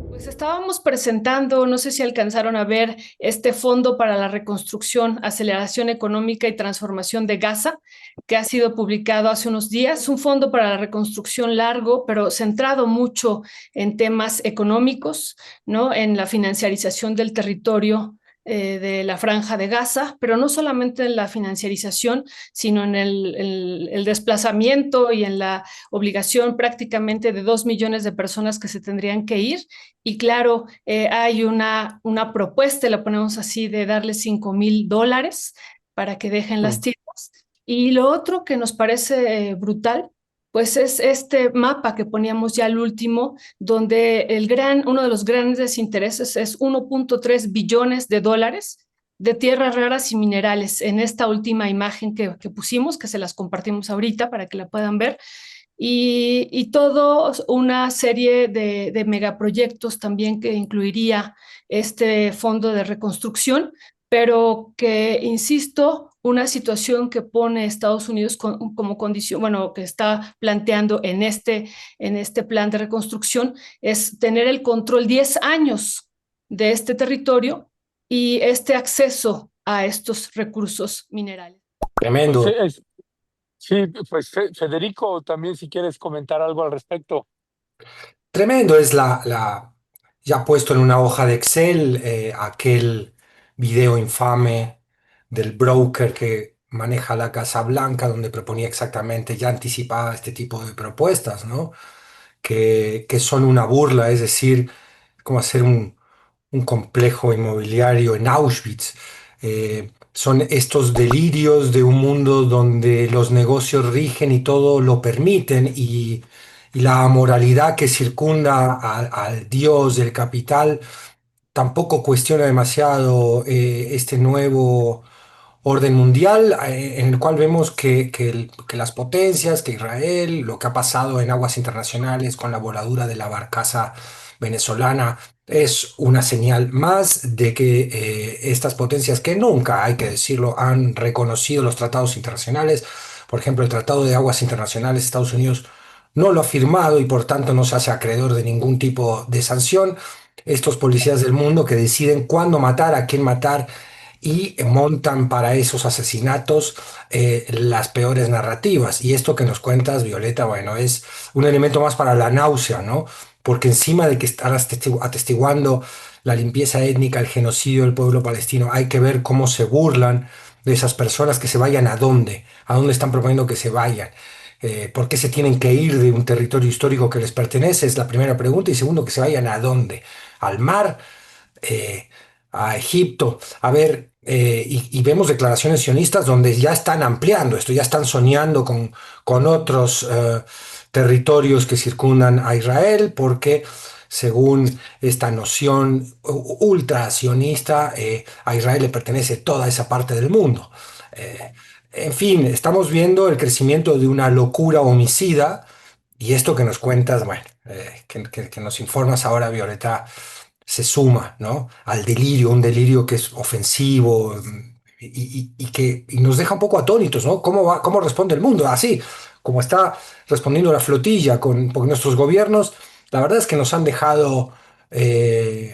Pues estábamos presentando, no sé si alcanzaron a ver este Fondo para la Reconstrucción, Aceleración Económica y Transformación de Gaza, que ha sido publicado hace unos días. Un fondo para la reconstrucción largo, pero centrado mucho en temas económicos, ¿no? En la financiarización del territorio de la Franja de Gaza, pero no solamente en la financiarización, sino en el desplazamiento y en la obligación prácticamente de 2 millones de personas que se tendrían que ir. Y claro, hay una propuesta, la ponemos así, de darle $5,000 para que dejen las Mm. tierras. Y lo otro que nos parece brutal, pues es este mapa que poníamos ya al último, donde uno de los grandes intereses es 1,3 billones de dólares de tierras raras y minerales en esta última imagen que pusimos, que se las compartimos ahorita para que la puedan ver. Y todo una serie de megaproyectos también que incluiría este fondo de reconstrucción, pero que, insisto, una situación que pone Estados Unidos como condición, bueno, que está planteando en este plan de reconstrucción, es tener el control 10 años de este territorio y este acceso a estos recursos minerales. Pues Tremendo. sí, pues Federico, también si quieres comentar algo al respecto. Tremendo es ya puesto en una hoja de Excel, aquel video infame del broker que maneja la Casa Blanca, donde proponía exactamente, ya anticipaba este tipo de propuestas, ¿no? Que son una burla, es decir, como hacer un complejo inmobiliario en Auschwitz. Son estos delirios de un mundo donde los negocios rigen y todo lo permiten y la moralidad que circunda al dios del capital tampoco cuestiona demasiado este nuevo orden mundial en el cual vemos que las potencias, que Israel, lo que ha pasado en aguas internacionales con la voladura de la barcaza venezolana, es una señal más de que estas potencias que nunca, hay que decirlo, han reconocido los tratados internacionales, por ejemplo, el Tratado de Aguas Internacionales, Estados Unidos no lo ha firmado y por tanto no se hace acreedor de ningún tipo de sanción. Estos policías del mundo que deciden cuándo matar, a quién matar y montan para esos asesinatos las peores narrativas. Y esto que nos cuentas, Violeta, bueno, es un elemento más para la náusea, ¿no? Porque encima de que están atestiguando la limpieza étnica, el genocidio del pueblo palestino, hay que ver cómo se burlan de esas personas que se vayan a dónde están proponiendo que se vayan. ¿Por qué se tienen que ir de un territorio histórico que les pertenece? Es la primera pregunta. Y segundo, que se vayan a dónde. Al mar, eh, a Egipto. A ver, y vemos declaraciones sionistas donde ya están ampliando esto, ya están soñando con otros territorios que circundan a Israel, porque según esta noción ultra sionista, a Israel le pertenece toda esa parte del mundo. Eh, en fin, estamos viendo el crecimiento de una locura homicida y esto que nos cuentas, bueno, que nos informas ahora, Violeta, se suma, ¿no? Al delirio, un delirio que es ofensivo y nos deja un poco atónitos, ¿no? ¿Cómo responde el mundo? Así, como está respondiendo la flotilla porque nuestros gobiernos, la verdad es que nos han dejado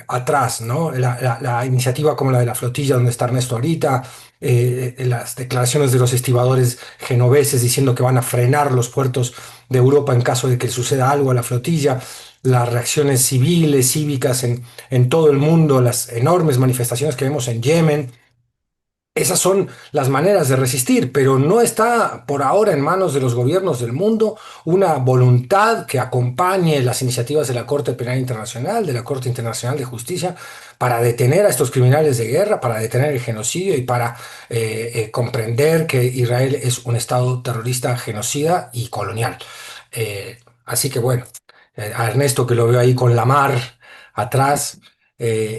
atrás, ¿no? La iniciativa como la de la flotilla, donde está Ernesto ahorita, las declaraciones de los estibadores genoveses diciendo que van a frenar los puertos de Europa en caso de que suceda algo a la flotilla, las reacciones civiles, cívicas en todo el mundo, las enormes manifestaciones que vemos en Yemen. Esas son las maneras de resistir, pero no está por ahora en manos de los gobiernos del mundo una voluntad que acompañe las iniciativas de la Corte Penal Internacional, de la Corte Internacional de Justicia, para detener a estos criminales de guerra, para detener el genocidio y para comprender que Israel es un Estado terrorista, genocida y colonial. Así que bueno, a Ernesto que lo veo ahí con la mar atrás,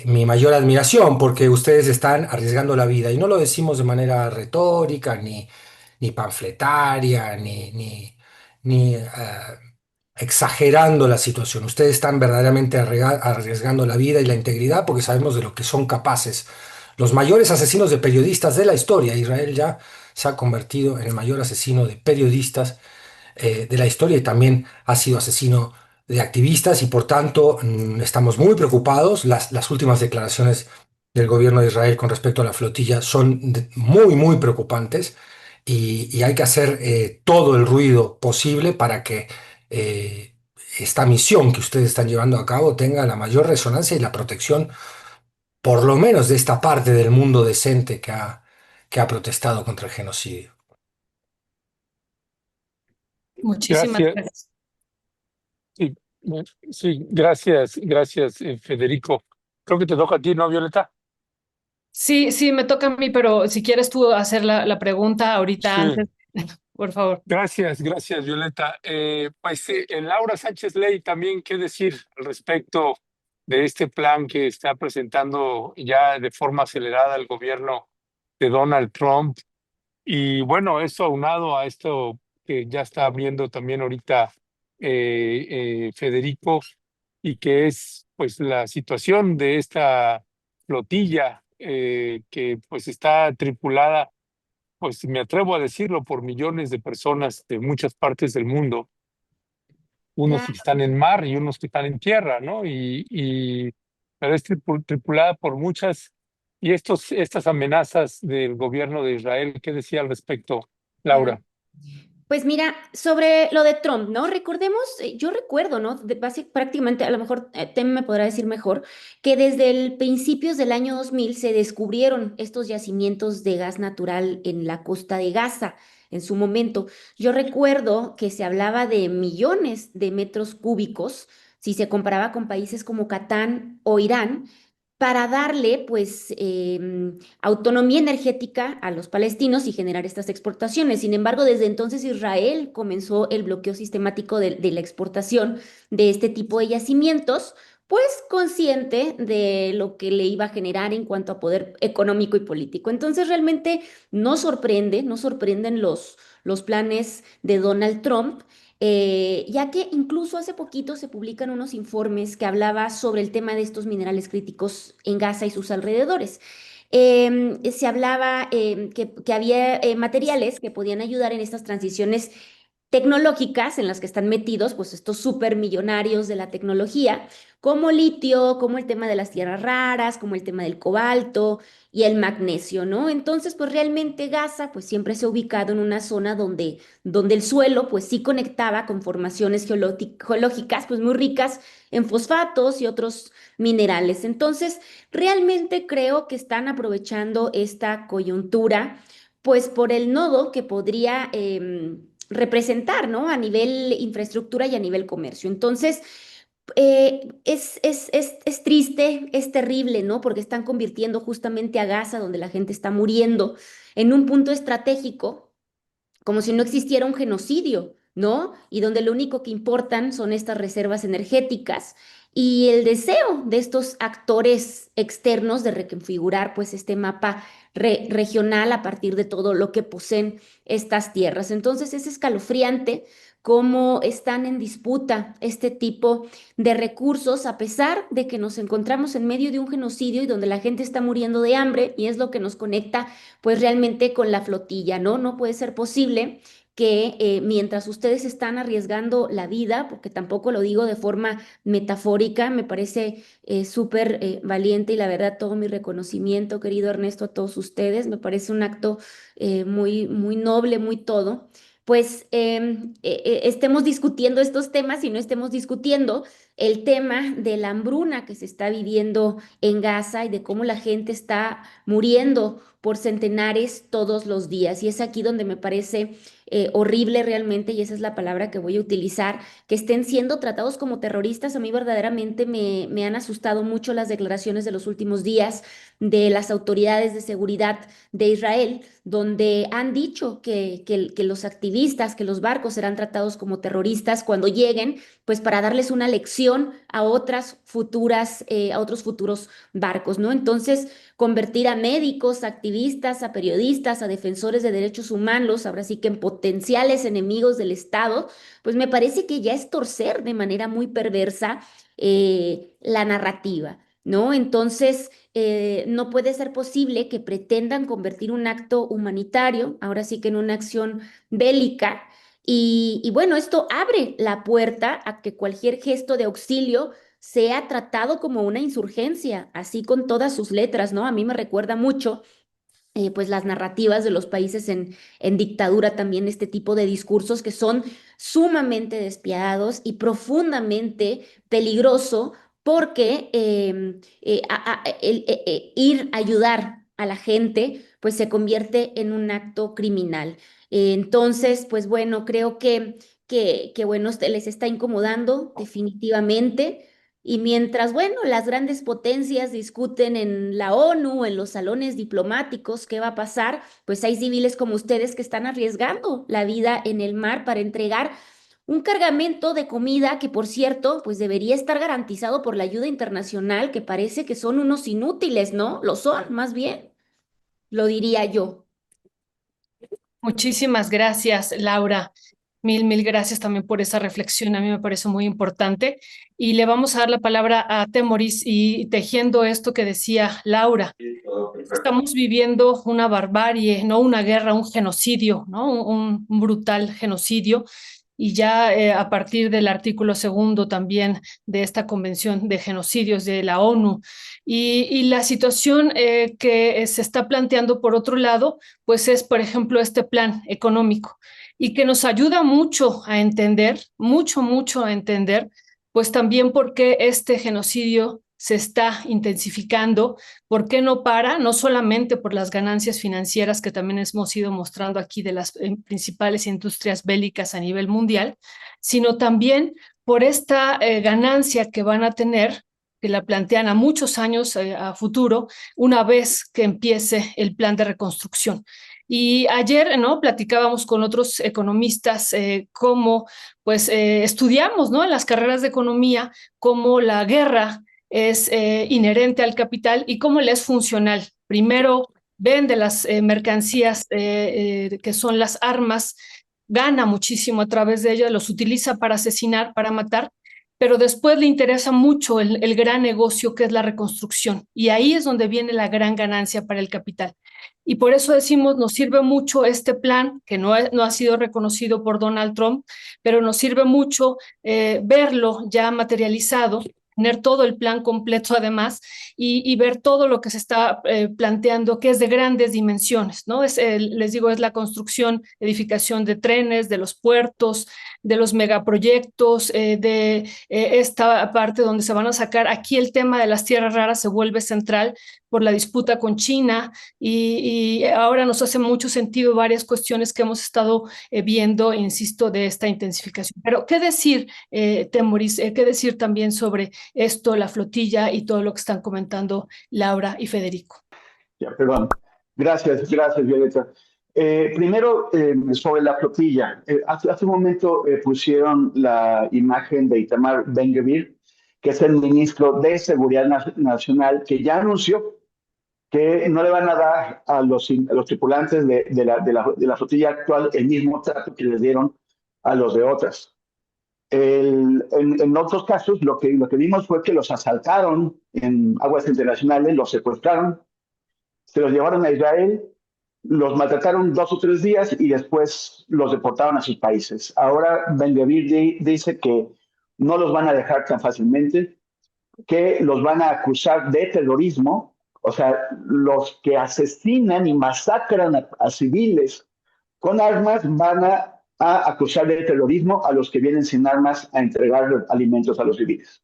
mi mayor admiración porque ustedes están arriesgando la vida y no lo decimos de manera retórica, ni panfletaria, ni exagerando la situación. Ustedes están verdaderamente arriesgando la vida y la integridad porque sabemos de lo que son capaces. Los mayores asesinos de periodistas de la historia, Israel ya se ha convertido en el mayor asesino de periodistas de la historia y también ha sido asesino de activistas y por tanto estamos muy preocupados. Las últimas declaraciones del gobierno de Israel con respecto a la flotilla son muy, muy preocupantes y hay que hacer todo el ruido posible para que esta misión que ustedes están llevando a cabo tenga la mayor resonancia y la protección, por lo menos de esta parte del mundo decente que ha protestado contra el genocidio. Muchísimas Gracias. gracias. Sí, sí, gracias, Federico. Creo que te toca a ti, ¿no, Violeta? Sí, sí, me toca a mí, pero si quieres tú hacer la pregunta ahorita Sí, antes, por favor. gracias, Violeta. Laura Sánchez Ley, también, ¿qué decir al respecto de este plan que está presentando ya de forma acelerada el gobierno de Donald Trump? Y bueno, eso aunado a esto que ya está abriendo también ahorita Federico, y que es pues la situación de esta flotilla que pues está tripulada, pues me atrevo a decirlo, por millones de personas de muchas partes del mundo, unos que están en mar y unos que están en tierra, ¿no? Pero es tripulada por muchas, y estas amenazas del gobierno de Israel, ¿qué decía al respecto, Claro. Laura? Pues mira, sobre lo de Trump, ¿no? Recordemos, yo recuerdo, ¿no? Prácticamente, a lo mejor Tem me podrá decir mejor, que desde el principios del año 2000 se descubrieron estos yacimientos de gas natural en la costa de Gaza en su momento. Yo recuerdo que se hablaba de millones de metros cúbicos si se comparaba con países como Catán o Irán, para darle pues autonomía energética a los palestinos y generar estas exportaciones. Sin embargo, desde entonces Israel comenzó el bloqueo sistemático de la exportación de este tipo de yacimientos, pues consciente de lo que le iba a generar en cuanto a poder económico y político. Entonces realmente no sorprenden los planes de Donald Trump, ya que incluso hace poquito se publican unos informes que hablaba sobre el tema de estos minerales críticos en Gaza y sus alrededores. Se hablaba que había materiales que podían ayudar en estas transiciones tecnológicas en las que están metidos, pues estos supermillonarios de la tecnología, como litio, como el tema de las tierras raras, como el tema del cobalto y el magnesio, ¿no? Entonces, pues realmente Gaza, pues siempre se ha ubicado en una zona donde el suelo, pues sí conectaba con formaciones geológicas, pues muy ricas en fosfatos y otros minerales. Entonces, realmente creo que están aprovechando esta coyuntura, pues por el nodo que podría representar, ¿no? A nivel infraestructura y a nivel comercio. Entonces, es triste, es terrible, ¿no? Porque están convirtiendo justamente a Gaza, donde la gente está muriendo, en un punto estratégico, como si no existiera un genocidio, ¿no? Y donde lo único que importan son estas reservas energéticas y el deseo de estos actores externos de reconfigurar pues este mapa regional a partir de todo lo que poseen estas tierras. Entonces es escalofriante cómo están en disputa este tipo de recursos a pesar de que nos encontramos en medio de un genocidio y donde la gente está muriendo de hambre y es lo que nos conecta pues realmente con la flotilla, ¿no? No puede ser posible que mientras ustedes están arriesgando la vida, porque tampoco lo digo de forma metafórica, me parece súper valiente y la verdad todo mi reconocimiento, querido Ernesto, a todos ustedes, me parece un acto muy, muy noble, muy todo. Pues estemos discutiendo estos temas y no estemos discutiendo el tema de la hambruna que se está viviendo en Gaza y de cómo la gente está muriendo por centenares todos los días. Y es aquí donde me parece horrible realmente, y esa es la palabra que voy a utilizar, que estén siendo tratados como terroristas. A mí verdaderamente me han asustado mucho las declaraciones de los últimos días de las autoridades de seguridad de Israel, donde han dicho que los activistas, que los barcos serán tratados como terroristas cuando lleguen, pues para darles una lección a a otros futuros barcos, ¿no? Entonces, convertir a médicos, a activistas, a periodistas, a defensores de derechos humanos, ahora sí que en potenciales enemigos del Estado, pues me parece que ya es torcer de manera muy perversa la narrativa, ¿no? Entonces, no puede ser posible que pretendan convertir un acto humanitario, ahora sí que en una acción bélica, Y bueno, esto abre la puerta a que cualquier gesto de auxilio sea tratado como una insurgencia, así con todas sus letras, ¿no? A mí me recuerda mucho pues las narrativas de los países en dictadura también, este tipo de discursos que son sumamente despiadados y profundamente peligroso porque ir a ayudar a la gente pues se convierte en un acto criminal. Entonces, pues bueno, creo que bueno, les está incomodando definitivamente. Y mientras, bueno, las grandes potencias discuten en la ONU, en los salones diplomáticos, qué va a pasar, pues hay civiles como ustedes que están arriesgando la vida en el mar para entregar un cargamento de comida que, por cierto, pues debería estar garantizado por la ayuda internacional, que parece que son unos inútiles, ¿no? Lo son, más bien, lo diría yo. Muchísimas gracias, Laura. Mil gracias también por esa reflexión. A mí me parece muy importante. Y le vamos a dar la palabra a Temoris y tejiendo esto que decía Laura. Estamos viviendo una barbarie, no una guerra, un genocidio, ¿no? Un brutal genocidio. Y ya a partir del artículo segundo también de esta Convención de Genocidios de la ONU. Y la situación que se está planteando por otro lado, pues es, por ejemplo, este plan económico y que nos ayuda mucho a entender, mucho a entender, pues también por qué este genocidio se está intensificando, por qué no para, no solamente por las ganancias financieras que también hemos ido mostrando aquí de las principales industrias bélicas a nivel mundial, sino también por esta ganancia que van a tener, que la plantean a muchos años a futuro, una vez que empiece el plan de reconstrucción. Y ayer, ¿no? Platicábamos con otros economistas cómo, pues, estudiamos, ¿no? En las carreras de economía, cómo la guerra es inherente al capital y cómo le es funcional. Primero vende las mercancías que son las armas, gana muchísimo a través de ellas, los utiliza para asesinar, para matar, pero después le interesa mucho el gran negocio que es la reconstrucción. Y ahí es donde viene la gran ganancia para el capital. Y por eso decimos, nos sirve mucho este plan, que no ha sido reconocido por Donald Trump, pero nos sirve mucho verlo ya materializado, tener todo el plan completo además y ver todo lo que se está planteando, que es de grandes dimensiones, ¿no? Les digo, es la construcción, edificación de trenes, de los puertos, de los megaproyectos, de esta parte donde se van a sacar, aquí el tema de las tierras raras se vuelve central por la disputa con China y ahora nos hace mucho sentido varias cuestiones que hemos estado viendo, insisto, de esta intensificación. Pero, ¿qué decir, Temoris? ¿Qué decir también sobre esto, la flotilla y todo lo que están comentando Laura y Federico? Ya, perdón. Gracias, Violeta. Primero, sobre la flotilla. Hace un momento pusieron la imagen de Itamar Ben-Gvir, que es el ministro de Seguridad Nacional, que ya anunció que no le van a dar a los tripulantes de la flotilla actual el mismo trato que les dieron a los de otras. En otros casos, lo que vimos fue que los asaltaron en aguas internacionales, los secuestraron, se los llevaron a Israel, los maltrataron 2 o 3 días y después los deportaron a sus países. Ahora Ben-Gvir dice que no los van a dejar tan fácilmente, que los van a acusar de terrorismo, o sea, los que asesinan y masacran a civiles con armas van a acusar de terrorismo a los que vienen sin armas a entregar alimentos a los civiles.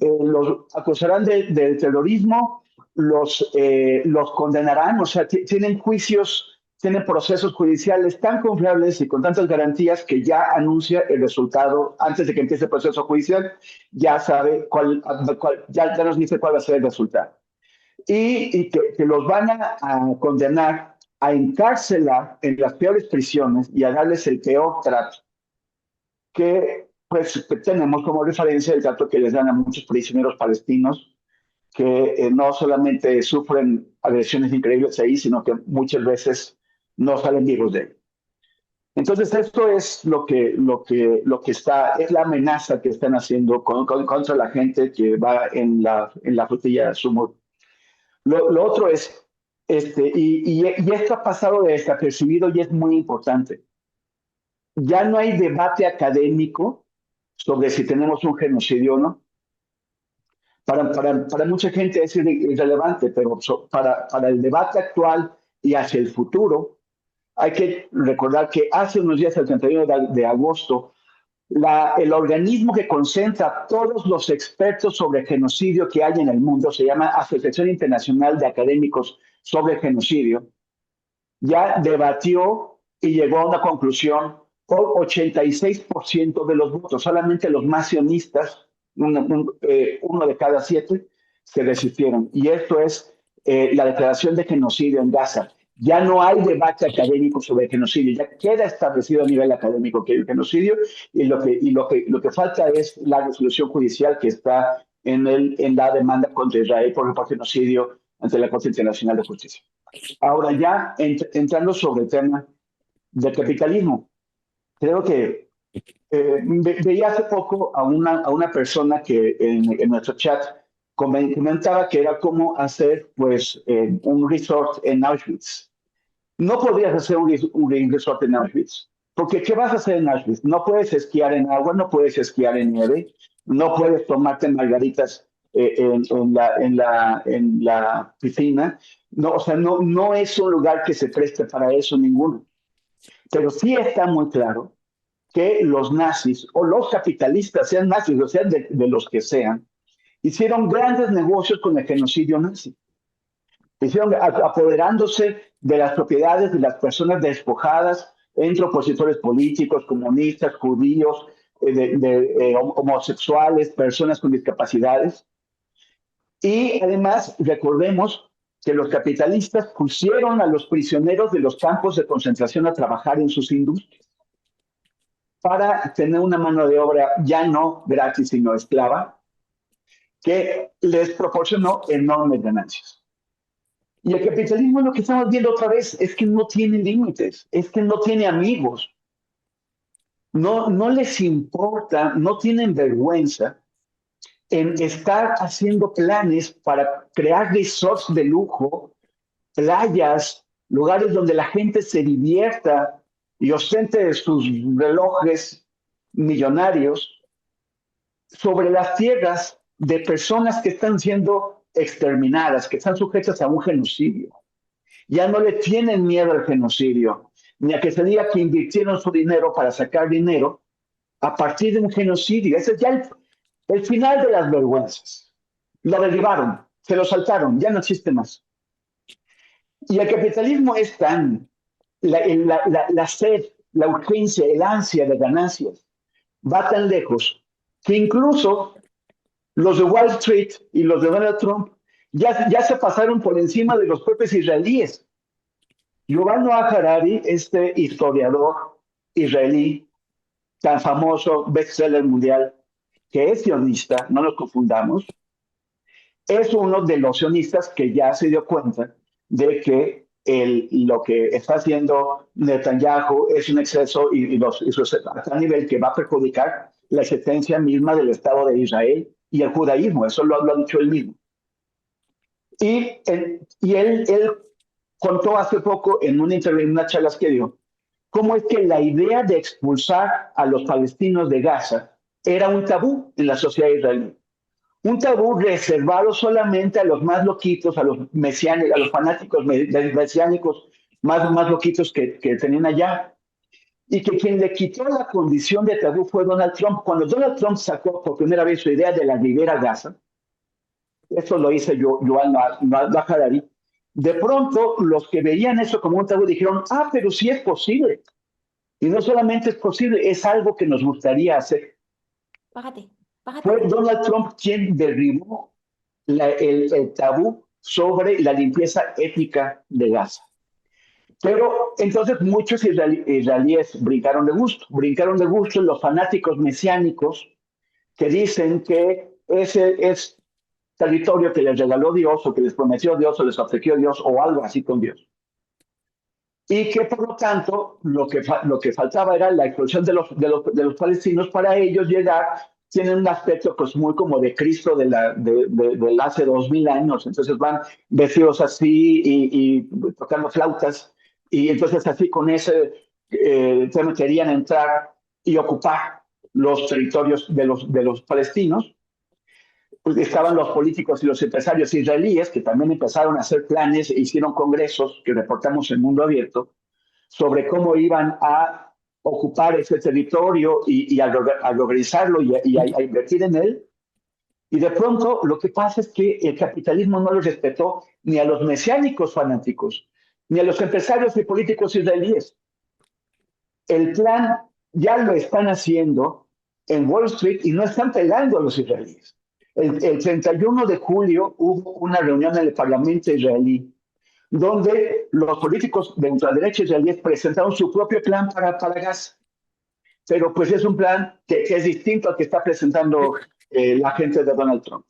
Los acusarán de terrorismo, los condenarán, o sea, tienen juicios, tienen procesos judiciales tan confiables y con tantas garantías que ya anuncia el resultado antes de que empiece el proceso judicial, ya sabe ya nos dice cuál va a ser el resultado. Y que los van a condenar a encarcelar en las peores prisiones y a darles el peor trato, que pues tenemos como referencia el trato que les dan a muchos prisioneros palestinos que no solamente sufren agresiones increíbles ahí, sino que muchas veces no salen vivos de ahí. Entonces esto es lo que está, es la amenaza que están haciendo contra la gente que va en la flotilla Sumo. Lo otro es, y esto ha pasado desapercibido y es muy importante. ya no hay debate académico sobre si tenemos un genocidio o no. Para mucha gente es irrelevante, pero para el debate actual y hacia el futuro, hay que recordar que hace unos días, el 31 de agosto, el organismo que concentra a todos los expertos sobre genocidio que hay en el mundo, se llama Asociación Internacional de Académicos sobre Genocidio, ya debatió y llegó a una conclusión por 86% de los votos. Solamente los más sionistas, uno de cada 7, se resistieron. Y esto es la declaración de genocidio en Gaza. Ya no hay debate académico sobre el genocidio, ya queda establecido a nivel académico que hay un genocidio, y lo que falta es la resolución judicial que está en la demanda contra Israel por el genocidio ante la Corte Internacional de Justicia. Ahora ya entrando sobre el tema del capitalismo, creo que veía hace poco a una persona que en nuestro chat comentaba que era cómo hacer pues un resort en Auschwitz. No podrías hacer un resort en Auschwitz, porque ¿qué vas a hacer en Auschwitz? No puedes esquiar en agua, no puedes esquiar en nieve, no puedes tomarte margaritas en la piscina. No, o sea, no es un lugar que se preste para eso ninguno. Pero sí está muy claro que los nazis o los capitalistas, sean nazis o sean de los que sean, hicieron grandes negocios con el genocidio nazi. Hicieron apoderándose de las propiedades de las personas despojadas, entre opositores políticos, comunistas, judíos, homosexuales, personas con discapacidades. Y además, recordemos que los capitalistas pusieron a los prisioneros de los campos de concentración a trabajar en sus industrias para tener una mano de obra ya no gratis, sino esclava, que les proporcionó enormes ganancias. Y el capitalismo, lo que estamos viendo otra vez, es que no tiene límites, es que no tiene amigos, no les importa, no tienen vergüenza en estar haciendo planes para crear resorts de lujo, playas, lugares donde la gente se divierta y ostente sus relojes millonarios sobre las tierras de personas que están siendo exterminadas, que están sujetas a un genocidio. Ya no le tienen miedo al genocidio, ni a que se diga que invirtieron su dinero para sacar dinero a partir de un genocidio. Ese es ya el final de las vergüenzas. Lo derribaron, se lo saltaron, ya no existe más. Y el capitalismo es tan, la sed, la urgencia, el ansia de ganancias, va tan lejos que incluso los de Wall Street y los de Donald Trump ya se pasaron por encima de los propios israelíes. Yuval Noah Harari, este historiador israelí tan famoso, bestseller mundial, que es sionista, no nos confundamos, es uno de los sionistas que ya se dio cuenta de que lo que está haciendo Netanyahu es un exceso a nivel que va a perjudicar la existencia misma del Estado de Israel y el judaísmo. Eso lo ha dicho él mismo. Y él contó hace poco en una charla que dio cómo es que la idea de expulsar a los palestinos de Gaza era un tabú en la sociedad israelí. Un tabú reservado solamente a los más loquitos, a los fanáticos mesiánicos más loquitos que tenían allá. Y que quien le quitó la condición de tabú fue Donald Trump. Cuando Donald Trump sacó por primera vez su idea de la Ribera Gaza, esto lo hizo Yuval Noah Harari, de pronto los que veían eso como un tabú dijeron, pero sí es posible. Y no solamente es posible, es algo que nos gustaría hacer. Bájate. Fue Donald Trump quien derribó el tabú sobre la limpieza étnica de Gaza. Pero entonces muchos israelíes brincaron de gusto los fanáticos mesiánicos que dicen que ese es territorio que les regaló Dios o que les prometió Dios o les obsequió Dios o algo así con Dios. Y que por lo tanto lo que faltaba era la expulsión de los palestinos. Para ellos llegar, tienen un aspecto pues muy como de Cristo del hace 2000 años, entonces van vestidos así y tocando flautas, y entonces así con ese querían entrar y ocupar los territorios de los palestinos. Pues estaban los políticos y los empresarios israelíes que también empezaron a hacer planes e hicieron congresos que reportamos en Mundo Abierto sobre cómo iban a ocupar ese territorio y a organizarlo a invertir en él. Y de pronto lo que pasa es que el capitalismo no lo respetó ni a los mesiánicos fanáticos, ni a los empresarios y políticos israelíes. El plan ya lo están haciendo en Wall Street y no están pegando a los israelíes. El 31 de julio hubo una reunión en el Parlamento israelí donde los políticos de ultraderecha israelíes presentaron su propio plan para Gaza. Pero pues es un plan que es distinto al que está presentando la gente de Donald Trump.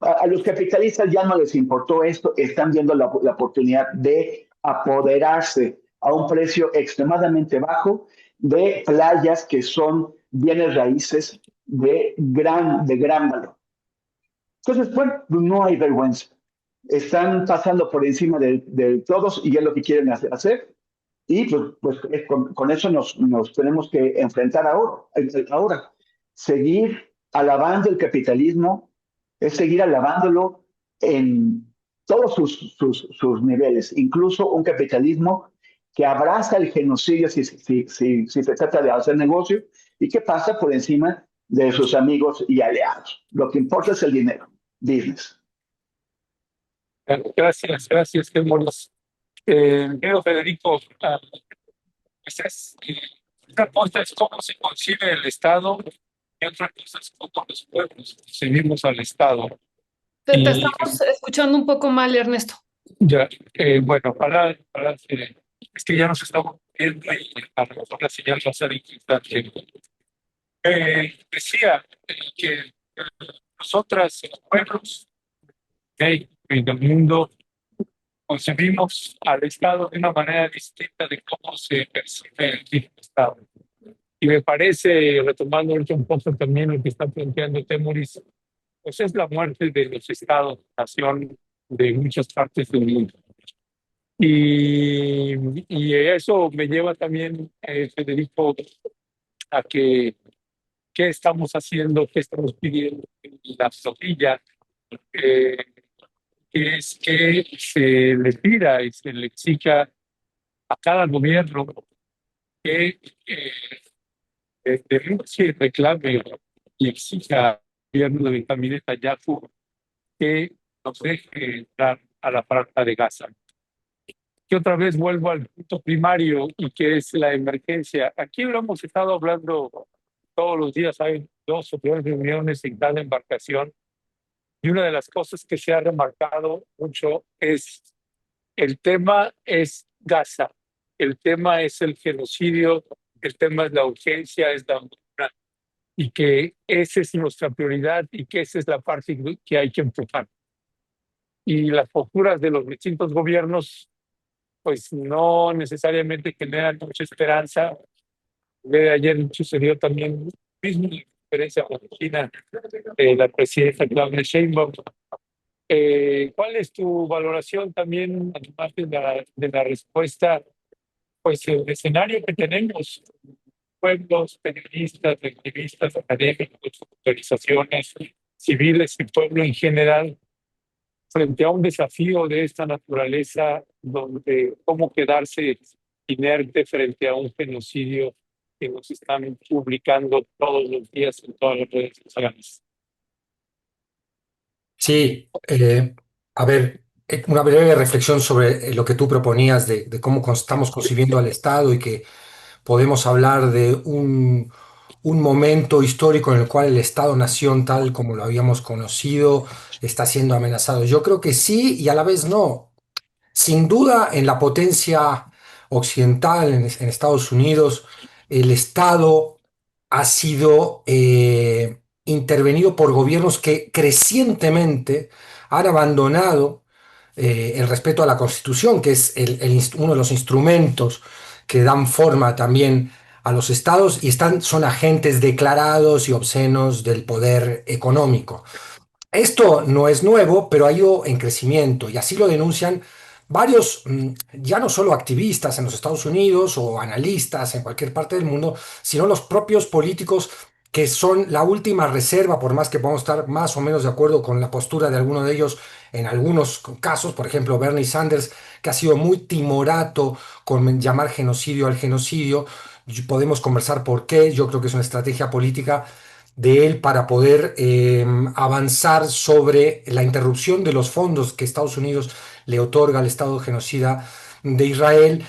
A los capitalistas ya no les importó esto, están viendo la oportunidad de apoderarse a un precio extremadamente bajo de playas que son bienes raíces de gran valor. Entonces, bueno, no hay vergüenza. Están pasando por encima de todos y es lo que quieren hacer. Y pues con eso nos tenemos que enfrentar ahora. Seguir alabando el capitalismo es seguir alabándolo en todos sus niveles, incluso un capitalismo que abraza el genocidio si se trata de hacer negocio y que pasa por encima de sus amigos y aliados. Lo que importa es el dinero, business. Gracias, qué buenos. Querido Federico, una cosa es cómo se concibe el Estado y otra cosa es cómo los pueblos concebimos al Estado. Te Y estamos escuchando un poco mal, Ernesto. ya, bueno, es que ya nos estamos viendo y a lo mejor la señal va a ser inquietante. Decía que nosotras, los pueblos en el mundo, concebimos al Estado de una manera distinta de cómo se percibe el mismo Estado. Y me parece, retomando un poco también lo que está planteando Temoris, pues es la muerte de los Estados-nación de muchas partes del mundo. Y eso me lleva también, Federico, a qué estamos haciendo, qué estamos pidiendo en la flotilla, que es que se le pida y se le exija a cada gobierno que denuncie, reclame y exija al gobierno de Benjamín Netanyahu que nos deje entrar a la franja de Gaza. Que otra vez vuelvo al punto primario y que es la emergencia. Aquí lo hemos estado hablando todos los días, hay 2 o 3 reuniones en cada embarcación y una de las cosas que se ha remarcado mucho es el tema es Gaza, el tema es el genocidio, el tema es la urgencia, es la hambruna y que esa es nuestra prioridad y que esa es la parte que hay que empujar. Y las posturas de los distintos gobiernos pues no necesariamente generan mucha esperanza. De ayer sucedió también mismo en la conferencia matutina de la presidenta Claudia Sheinbaum. ¿Cuál es tu valoración también, además de la respuesta, pues el escenario que tenemos, pueblos, periodistas, activistas, académicos, organizaciones civiles y pueblo en general, frente a un desafío de esta naturaleza, donde cómo quedarse inerte frente a un genocidio que nos están publicando todos los días en todas las redes sociales? Sí, a ver, una breve reflexión sobre lo que tú proponías de cómo estamos concibiendo al Estado y que podemos hablar de un momento histórico en el cual el Estado-nación, tal como lo habíamos conocido, está siendo amenazado. Yo creo que sí y a la vez no. Sin duda, en la potencia occidental, en Estados Unidos, el Estado ha sido intervenido por gobiernos que crecientemente han abandonado el respeto a la Constitución, que es uno de los instrumentos que dan forma también a los estados y son agentes declarados y obscenos del poder económico. Esto no es nuevo, pero ha ido en crecimiento y así lo denuncian varios, ya no solo activistas en los Estados Unidos o analistas en cualquier parte del mundo, sino los propios políticos que son la última reserva, por más que podamos estar más o menos de acuerdo con la postura de alguno de ellos en algunos casos, por ejemplo, Bernie Sanders, que ha sido muy timorato con llamar genocidio al genocidio. Podemos conversar por qué. Yo creo que es una estrategia política de él para poder avanzar sobre la interrupción de los fondos que Estados Unidos le otorga al Estado genocida de Israel,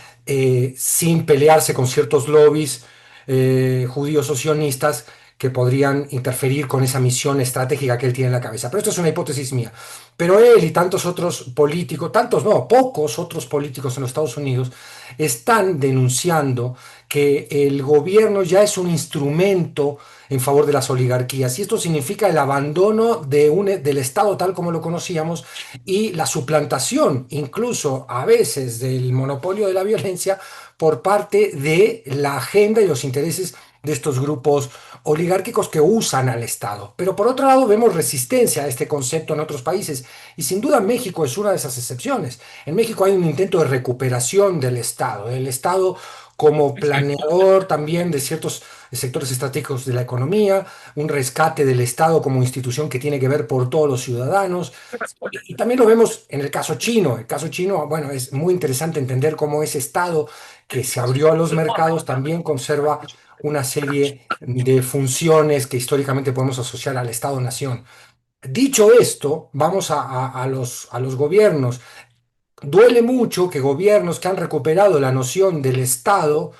sin pelearse con ciertos lobbies judíos o sionistas que podrían interferir con esa misión estratégica que él tiene en la cabeza. Pero esto es una hipótesis mía. Pero él y tantos otros políticos, tantos no, pocos otros políticos en los Estados Unidos, están denunciando que el gobierno ya es un instrumento en favor de las oligarquías, y esto significa el abandono del Estado tal como lo conocíamos y la suplantación, incluso a veces, del monopolio de la violencia por parte de la agenda y los intereses de estos grupos oligárquicos que usan al Estado. Pero por otro lado vemos resistencia a este concepto en otros países, y sin duda México es una de esas excepciones. En México hay un intento de recuperación del Estado como planeador también de ciertos sectores estratégicos de la economía, un rescate del Estado como institución que tiene que ver por todos los ciudadanos. Y también lo vemos en el caso chino. El caso chino, bueno, es muy interesante entender cómo ese Estado que se abrió a los mercados también conserva una serie de funciones que históricamente podemos asociar al Estado-nación. Dicho esto, vamos a los gobiernos. Duele mucho que gobiernos que han recuperado la noción del Estado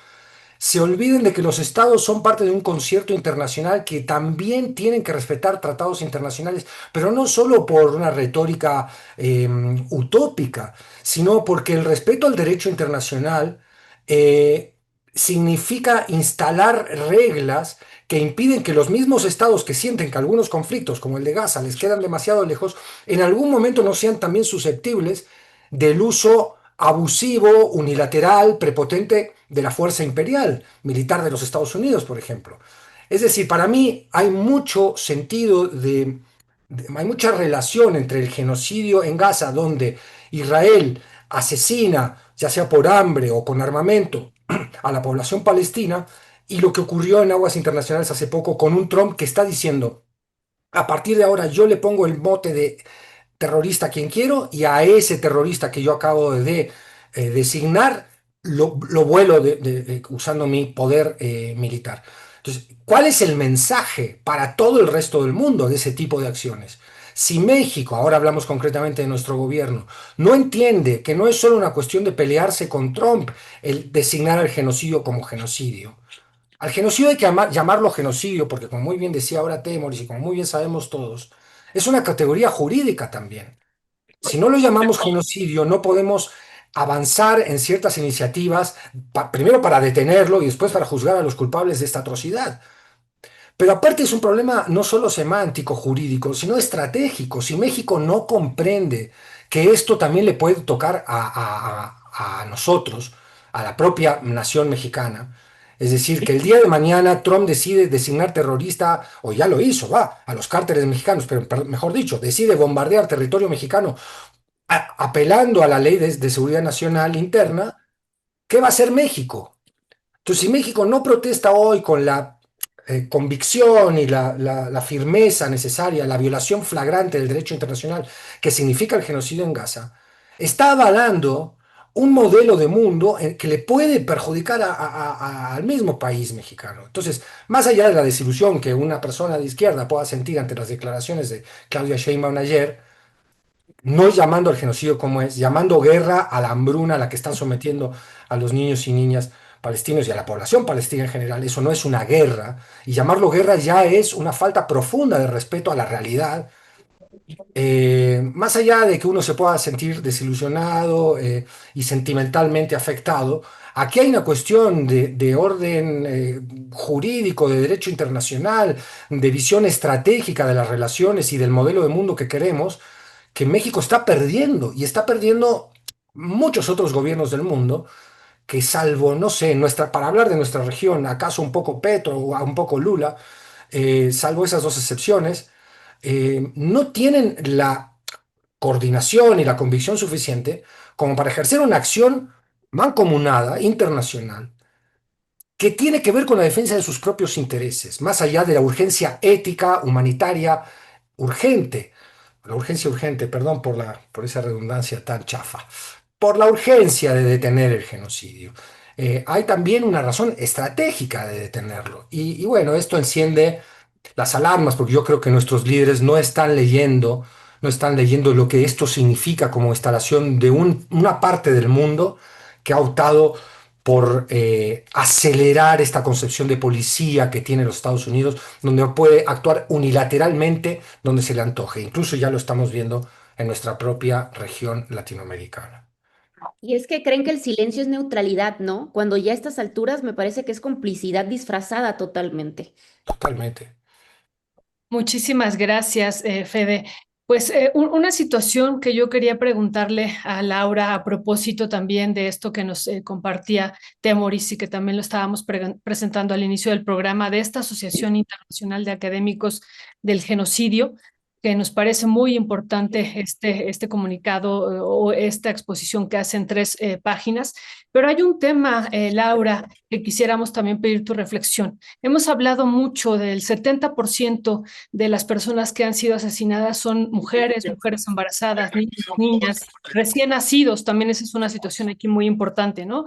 se olviden de que los estados son parte de un concierto internacional, que también tienen que respetar tratados internacionales, pero no solo por una retórica utópica, sino porque el respeto al derecho internacional eh, significa instalar reglas que impiden que los mismos estados que sienten que algunos conflictos, como el de Gaza, les quedan demasiado lejos, en algún momento no sean también susceptibles del uso abusivo, unilateral, prepotente de la fuerza imperial, militar de los Estados Unidos, por ejemplo. Es decir, para mí hay mucho sentido hay mucha relación entre el genocidio en Gaza, donde Israel asesina, ya sea por hambre o con armamento, a la población palestina, y lo que ocurrió en aguas internacionales hace poco con un Trump que está diciendo: a partir de ahora yo le pongo el mote de terrorista a quien quiero, y a ese terrorista que yo acabo de designar lo vuelo usando mi poder militar. Entonces, ¿cuál es el mensaje para todo el resto del mundo de ese tipo de acciones? Si México, ahora hablamos concretamente de nuestro gobierno, no entiende que no es solo una cuestión de pelearse con Trump el designar al genocidio como genocidio. Al genocidio hay que llamarlo genocidio porque, como muy bien decía ahora Temoris y como muy bien sabemos todos, es una categoría jurídica también. Si no lo llamamos genocidio, no podemos avanzar en ciertas iniciativas, primero para detenerlo y después para juzgar a los culpables de esta atrocidad. Pero aparte es un problema no solo semántico, jurídico, sino estratégico. Si México no comprende que esto también le puede tocar a nosotros, a la propia nación mexicana, es decir, que el día de mañana Trump decide designar terrorista, o ya lo hizo, va, a los cárteles mexicanos, pero mejor dicho, decide bombardear territorio mexicano apelando a la ley de seguridad nacional interna, ¿qué va a hacer México? Entonces, si México no protesta hoy con la convicción y la firmeza necesaria, la violación flagrante del derecho internacional que significa el genocidio en Gaza, está avalando un modelo de mundo que le puede perjudicar al mismo país mexicano. Entonces, más allá de la desilusión que una persona de izquierda pueda sentir ante las declaraciones de Claudia Sheinbaum ayer, no llamando al genocidio como es, llamando guerra a la hambruna a la que están sometiendo a los niños y niñas palestinos y a la población palestina en general. Eso no es una guerra, y llamarlo guerra ya es una falta profunda de respeto a la realidad. Más allá de que uno se pueda sentir desilusionado y sentimentalmente afectado, aquí hay una cuestión de orden jurídico, de derecho internacional, de visión estratégica de las relaciones y del modelo de mundo que queremos, que México está perdiendo, y está perdiendo muchos otros gobiernos del mundo, que salvo, no sé, para hablar de nuestra región, acaso un poco Petro o un poco Lula, salvo esas dos excepciones, no tienen coordinación y la convicción suficiente como para ejercer una acción mancomunada, internacional, que tiene que ver con la defensa de sus propios intereses, más allá de la urgencia ética, humanitaria, urgente, la urgencia urgente, perdón por esa redundancia tan chafa, por la urgencia de detener el genocidio. Hay también una razón estratégica de detenerlo. Y bueno, esto enciende las alarmas, porque yo creo que nuestros líderes no están leyendo lo que esto significa como instalación de una parte del mundo que ha optado por acelerar esta concepción de policía que tiene los Estados Unidos, donde puede actuar unilateralmente donde se le antoje. Incluso ya lo estamos viendo en nuestra propia región latinoamericana. Y es que creen que el silencio es neutralidad, ¿no? Cuando ya a estas alturas me parece que es complicidad disfrazada totalmente. Totalmente. Muchísimas gracias, Fede. Pues una situación que yo quería preguntarle a Laura a propósito también de esto que nos compartía Temoris y que también lo estábamos presentando al inicio del programa de esta Asociación Internacional de Académicos del Genocidio, que nos parece muy importante este comunicado o esta exposición que hace en 3 páginas. Pero hay un tema, Laura, que quisiéramos también pedir tu reflexión. Hemos hablado mucho del 70% de las personas que han sido asesinadas son mujeres, mujeres embarazadas, niños, niñas, recién nacidos. También esa es una situación aquí muy importante, ¿no?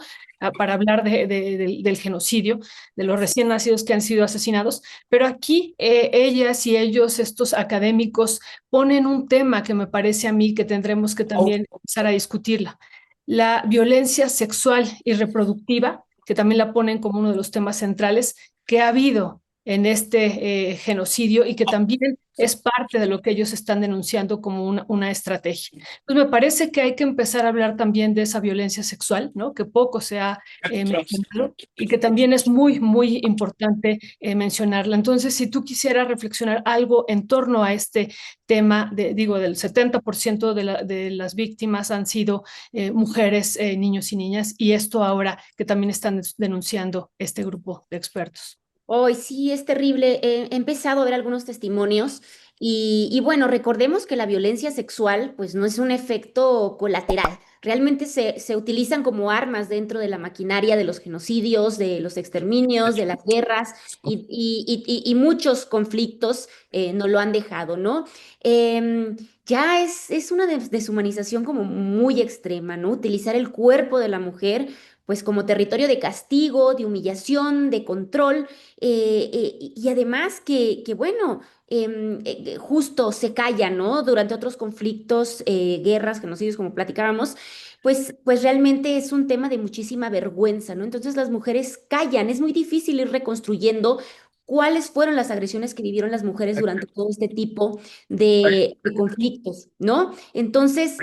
Para hablar del genocidio, de los recién nacidos que han sido asesinados. Pero aquí ellas y ellos, estos académicos, ponen un tema que me parece a mí que tendremos que también empezar a discutirla. La violencia sexual y reproductiva, que también la ponen como uno de los temas centrales que ha habido en este genocidio y que también es parte de lo que ellos están denunciando como una estrategia. Pues me parece que hay que empezar a hablar también de esa violencia sexual, ¿no? Que poco se ha mencionado y que también es muy, muy importante mencionarla. Entonces, si tú quisieras reflexionar algo en torno a este tema, digo, del 70% de las víctimas han sido mujeres, niños y niñas, y esto ahora que también están denunciando este grupo de expertos. Hoy sí, es terrible. He empezado a ver algunos testimonios y bueno, recordemos que la violencia sexual pues no es un efecto colateral. Realmente se utilizan como armas dentro de la maquinaria de los genocidios, de los exterminios, de las guerras y muchos conflictos no lo han dejado, ¿no? Ya es una deshumanización como muy extrema, ¿no? Utilizar el cuerpo de la mujer pues como territorio de castigo, de humillación, de control y además bueno, justo se calla, ¿no? Durante otros conflictos, guerras, genocidios, como platicábamos, pues realmente es un tema de muchísima vergüenza, ¿no? Entonces las mujeres callan, es muy difícil ir reconstruyendo cuáles fueron las agresiones que vivieron las mujeres durante todo este tipo de conflictos, ¿no? Entonces,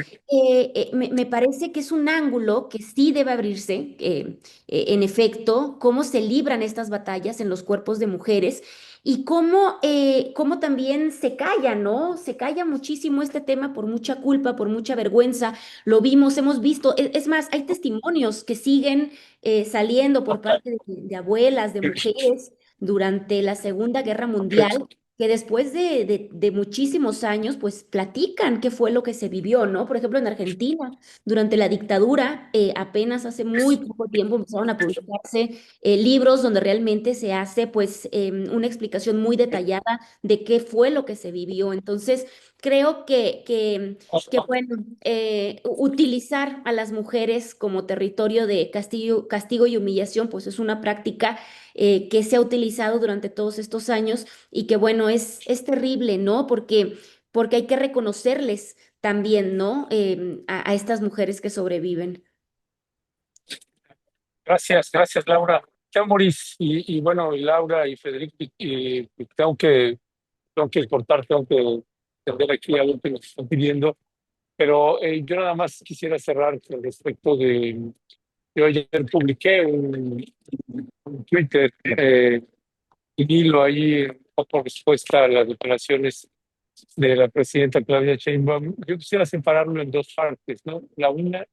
me parece que es un ángulo que sí debe abrirse. En efecto, cómo se libran estas batallas en los cuerpos de mujeres y cómo también se calla, ¿no? Se calla muchísimo este tema por mucha culpa, por mucha vergüenza. Lo vimos, hemos visto, es más, hay testimonios que siguen saliendo por parte de abuelas, de mujeres durante la Segunda Guerra Mundial que después de muchísimos años, pues platican qué fue lo que se vivió, ¿no? Por ejemplo, en Argentina, durante la dictadura, apenas hace muy poco tiempo empezaron a publicarse libros donde realmente se hace, pues, una explicación muy detallada de qué fue lo que se vivió. Entonces, creo que bueno, utilizar a las mujeres como territorio de castigo y humillación, pues es una práctica que se ha utilizado durante todos estos años y que bueno, es terrible, ¿no? Porque hay que reconocerles también, ¿no? A estas mujeres que sobreviven. Gracias, gracias, Laura. Ya, Maurice, y bueno, y Laura y Federico, y tengo que cortar, tengo que atender aquí algo que nos están pidiendo, pero yo nada más quisiera cerrar con respecto de, yo ayer publiqué un Twitter, un hilo ahí, como respuesta a las declaraciones de la presidenta Claudia Sheinbaum. Yo quisiera separarlo en dos partes, ¿no? La una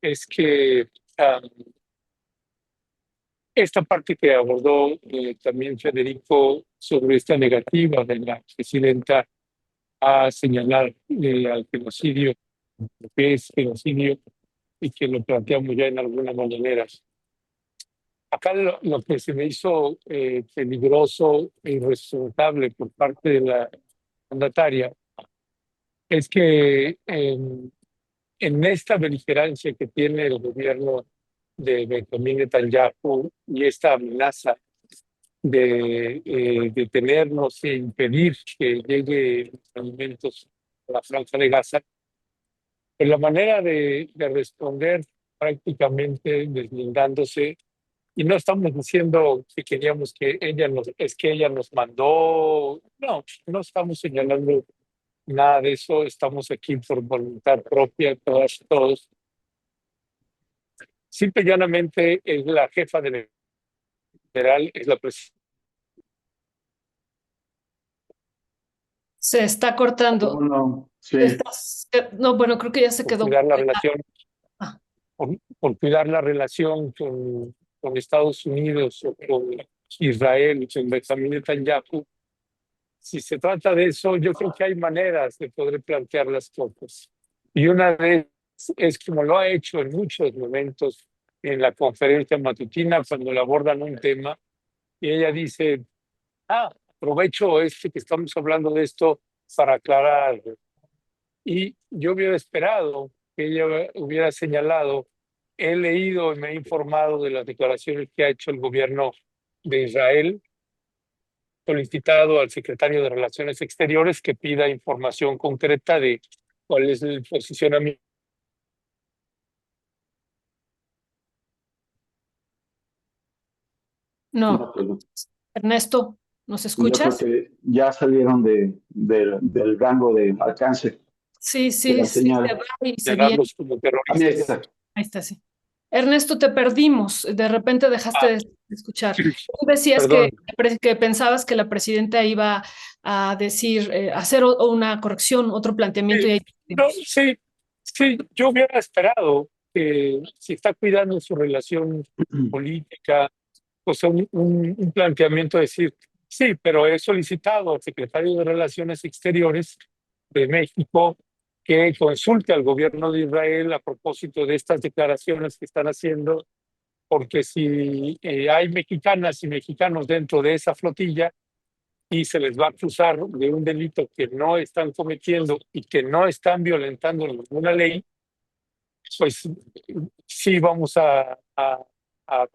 es que esta parte que abordó también Federico sobre esta negativa de la presidenta a señalar al genocidio, lo que es genocidio, y que lo planteamos ya en algunas maneras. Acá lo que se me hizo peligroso e irresponsable por parte de la mandataria es que en esta beligerancia que tiene el gobierno de Benjamín Netanyahu y esta amenaza de detenernos e impedir que llegue alimentos a la Franja de Gaza, pues la manera de responder prácticamente deslindándose, y no estamos diciendo que queríamos que es que ella nos mandó, no, no estamos señalando nada de eso, estamos aquí por voluntad propia, todas, todos. Simple y llanamente es la jefa del general, es la presidenta. Se está cortando. No, sí. No, bueno, creo que ya se Por quedó. cuidar la relación, Ah, por cuidar la relación con Estados Unidos o con Israel, con Benjamín Netanyahu. Si se trata de eso, yo creo que hay maneras de poder plantear las cosas. Y una de ellas es como lo ha hecho en muchos momentos en la conferencia matutina, cuando le abordan un tema y ella dice, aprovecho que estamos hablando de esto para aclarar. Y yo hubiera esperado que ella hubiera señalado, he leído y me he informado de las declaraciones que ha hecho el gobierno de Israel, solicitado al secretario de Relaciones Exteriores que pida información concreta de cuál es el posicionamiento. no, Ernesto, ¿nos Yo creo escuchas? que ya salieron del rango de alcance Sí, de sí, la sí, se señal. va y se viene. Señalarlos como A mí terroristas. está. Ahí está, sí. Ernesto, te perdimos. De repente dejaste Ah, de escuchar. Tú decías perdón. que pensabas que la presidenta iba a decir, hacer una corrección, otro planteamiento. Y Sí, ahí... no, sí, sí, yo hubiera esperado que si está cuidando su relación política, pues un planteamiento de decir, sí, pero he solicitado al secretario de Relaciones Exteriores de México que consulte al gobierno de Israel a propósito de estas declaraciones que están haciendo, porque si hay mexicanas y mexicanos dentro de esa flotilla y se les va a acusar de un delito que no están cometiendo y que no están violentando ninguna ley, pues sí vamos a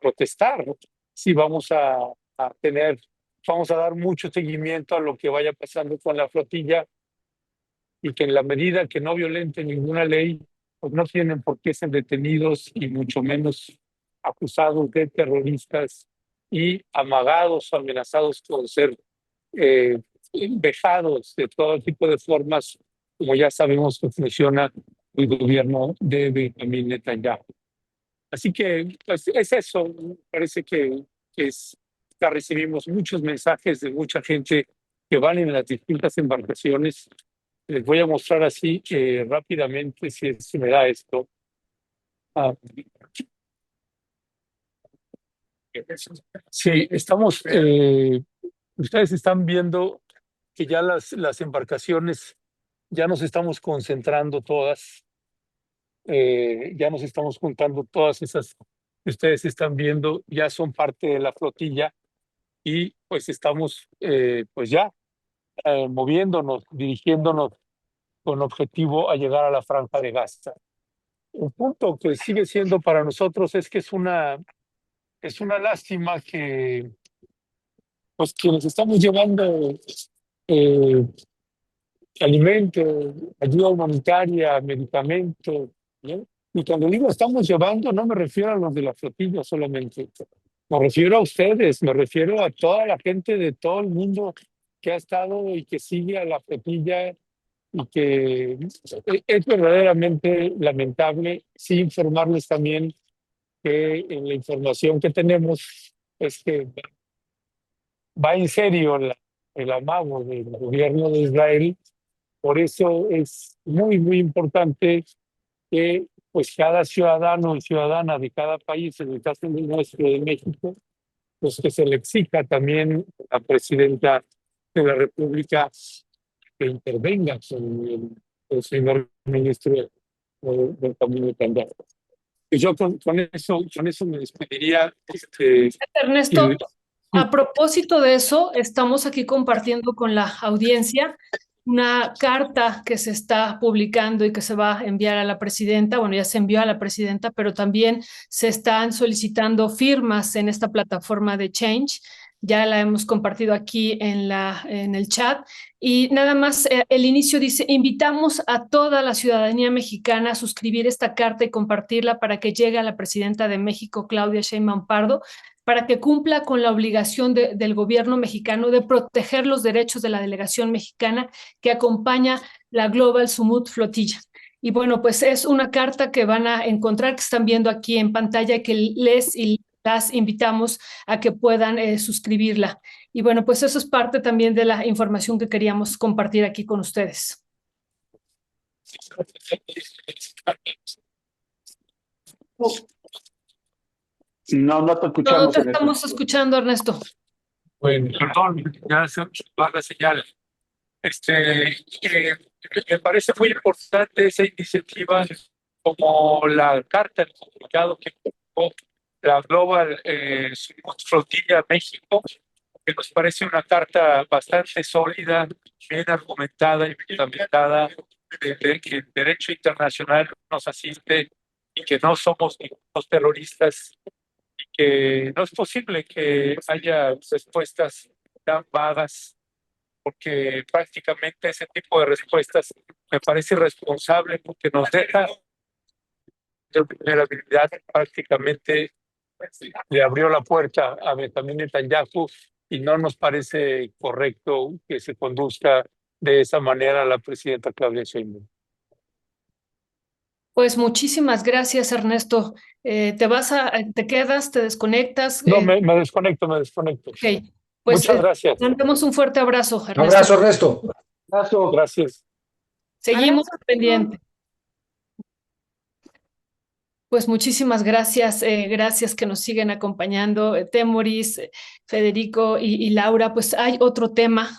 protestar, ¿no? Sí vamos a dar mucho seguimiento a lo que vaya pasando con la flotilla, y que en la medida que no violenten ninguna ley, pues no tienen por qué ser detenidos y mucho menos acusados de terroristas y amagados o amenazados con ser eh, vejados de todo tipo de formas, como ya sabemos que funciona el gobierno de Benjamín Netanyahu. Así que pues, es eso. Parece que ya recibimos muchos mensajes de mucha gente que van en las distintas embarcaciones. Les voy a mostrar así rápidamente si me da esto. Ah, sí, ustedes están viendo que ya las embarcaciones, ya nos estamos concentrando todas, ya nos estamos juntando todas esas que ustedes están viendo, ya son parte de la flotilla, y pues estamos pues ya moviéndonos, dirigiéndonos con objetivo a llegar a la Franja de Gaza. Un punto que sigue siendo para nosotros es que es una lástima que pues quienes estamos llevando eh, alimento, ayuda humanitaria, medicamentos, ¿no? Y cuando digo estamos llevando, no me refiero a los de la flotilla solamente, me refiero a ustedes, me refiero a toda la gente de todo el mundo que ha estado y que sigue a la flotilla, y que es verdaderamente lamentable. Sí, informarles también que en la información que tenemos es que va en serio el amago del gobierno de Israel. Por eso es muy, muy importante que pues cada ciudadano y ciudadana de cada país, en el caso de nuestro de México, pues que se le exija también a la presidenta de la República que intervenga con el señor ministro del Camino de Candado. Y yo con eso me despediría. Ernesto, Y, a propósito de eso, estamos aquí compartiendo con la audiencia una carta que se está publicando y que se va a enviar a la presidenta. Bueno, ya se envió a la presidenta, pero también se están solicitando firmas en esta plataforma de Change. Ya la hemos compartido aquí en el chat. Y nada más, el inicio dice, invitamos a toda la ciudadanía mexicana a suscribir esta carta y compartirla para que llegue a la presidenta de México, Claudia Sheinbaum Pardo, para que cumpla con la obligación del gobierno mexicano de proteger los derechos de la delegación mexicana que acompaña la Global Summit Flotilla. Y bueno, pues es una carta que van a encontrar, que están viendo aquí en pantalla, que les y las invitamos a que puedan suscribirla. Y bueno, pues eso es parte también de la información que queríamos compartir aquí con ustedes. No te No, no escuchamos te en eso. estamos escuchando, Ernesto. bueno, perdón, ya se va la señal. Me parece muy importante esa iniciativa, como la carta, el comunicado que publicó la Global Flotilla México, que nos parece una carta bastante sólida, bien argumentada y fundamentada, de que el derecho internacional nos asiste y que no somos ningunos terroristas, y que no es posible que haya respuestas tan vagas, porque prácticamente ese tipo de respuestas me parece irresponsable, porque nos deja de vulnerabilidad. Prácticamente le abrió la puerta a Benjamín Netanyahu y no nos parece correcto que se conduzca de esa manera la presidenta Claudia Sheinbaum. Pues muchísimas gracias, Ernesto. ¿Te quedas, te desconectas? No, me desconecto, me desconecto. Ok, pues Muchas gracias. mandamos un fuerte abrazo, Un Ernesto. abrazo, Ernesto. Abrazo. Gracias. Seguimos Abrazo. pendientes. Pues muchísimas gracias, gracias que nos siguen acompañando, Temoris, Federico y Laura. Pues hay otro tema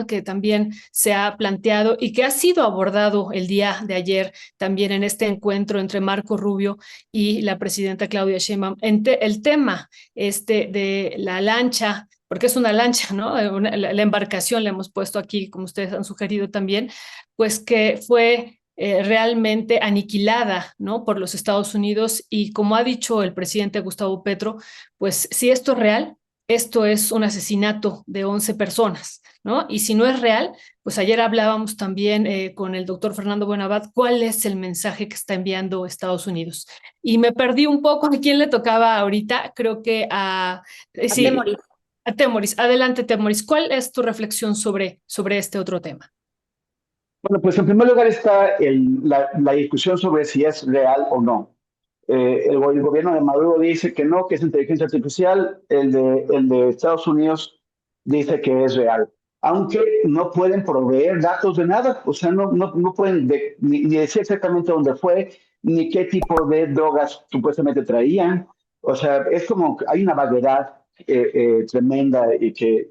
que también se ha planteado y que ha sido abordado el día de ayer también en este encuentro entre Marco Rubio y la presidenta Claudia Sheinbaum. El tema de la lancha, porque es una lancha, ¿no? La embarcación la hemos puesto aquí, como ustedes han sugerido también, pues que fue realmente aniquilada, ¿no? Por los Estados Unidos, y como ha dicho el presidente Gustavo Petro, pues si esto es real, esto es un asesinato de 11 personas, ¿no? Y si no es real, pues ayer hablábamos también con el doctor Fernando Buenabad, cuál es el mensaje que está enviando Estados Unidos. Y me perdí un poco a quién le tocaba ahorita, creo que sí, Temoris. a Temoris. Adelante, Temoris, ¿cuál es tu reflexión sobre este otro tema? Bueno, pues en primer lugar está la discusión sobre si es real o no. El gobierno de Maduro dice que no, que es inteligencia artificial. El de Estados Unidos dice que es real, aunque no pueden proveer datos de nada. O sea, no pueden ni decir exactamente dónde fue, ni qué tipo de drogas supuestamente traían. O sea, es como que hay una vaguedad tremenda, y que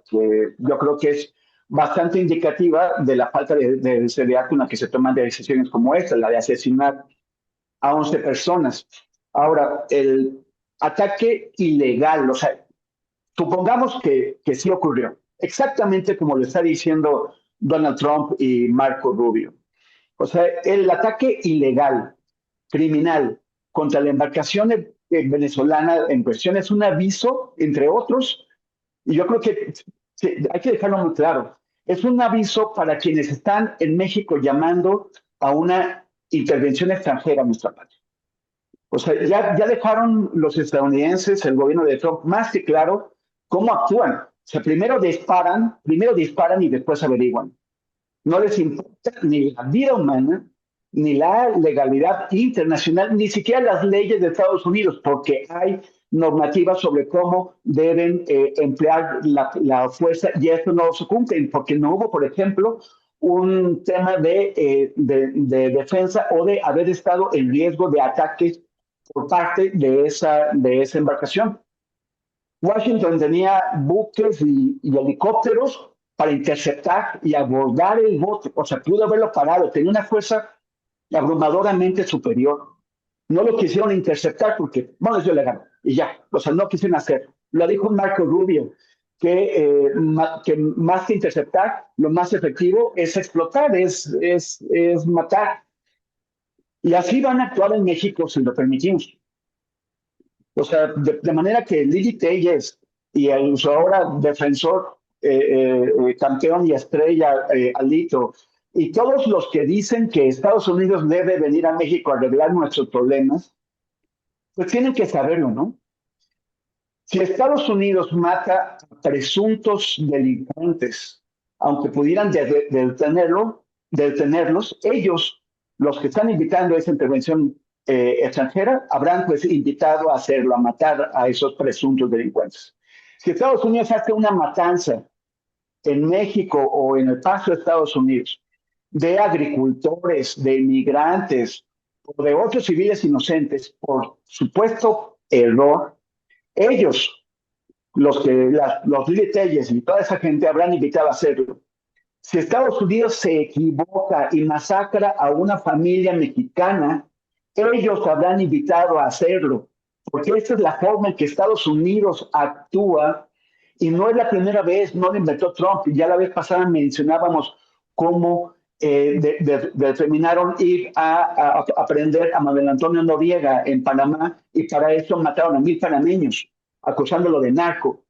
yo creo que es bastante indicativa de la falta de seriedad con la que se toman decisiones como esta, la de asesinar a 11 personas. Ahora, el ataque ilegal, o sea, supongamos que sí ocurrió, exactamente como lo está diciendo Donald Trump y Marco Rubio. O sea, el ataque ilegal, criminal, contra la embarcación venezolana en cuestión es un aviso, entre otros, y yo creo que sí, hay que dejarlo muy claro. Es un aviso para quienes están en México llamando a una intervención extranjera a nuestra patria. O sea, ya dejaron los estadounidenses, el gobierno de Trump, más que claro cómo actúan. O sea, primero disparan y después averiguan. No les importa ni la vida humana, ni la legalidad internacional, ni siquiera las leyes de Estados Unidos, porque hay normativas sobre cómo deben emplear la fuerza, y esto no se cumple, porque no hubo, por ejemplo, un tema de defensa o de haber estado en riesgo de ataques por parte de esa embarcación. Washington tenía buques y helicópteros para interceptar y abordar el bote. O sea, pudo haberlo parado, tenía una fuerza abrumadoramente superior. No lo quisieron interceptar porque, bueno, es ilegal, y ya, o sea, no quisieron hacer. Lo dijo Marco Rubio, que más que interceptar, lo más efectivo es explotar, es matar. Y así van a actuar en México si lo permitimos. O sea, de manera que Lili Telles y su ahora defensor, campeón y estrella, Alito, y todos los que dicen que Estados Unidos debe venir a México a arreglar nuestros problemas, pues tienen que saberlo, ¿no? Si Estados Unidos mata a presuntos delincuentes, aunque pudieran detenerlos, ellos, los que están invitando a esa intervención extranjera, habrán pues invitado a hacerlo, a matar a esos presuntos delincuentes. Si Estados Unidos hace una matanza en México o en el paso de Estados Unidos de agricultores, de inmigrantes o de otros civiles inocentes por supuesto error, ellos, los Lili Telles y toda esa gente habrán invitado a hacerlo. Si Estados Unidos se equivoca y masacra a una familia mexicana, ellos habrán invitado a hacerlo, porque esta es la forma en que Estados Unidos actúa y no es la primera vez, no lo inventó Trump. Ya la vez pasada mencionábamos cómo determinaron ir a prender a Manuel Antonio Noriega en Panamá y para eso mataron a 1,000 panameños, acusándolo de narco.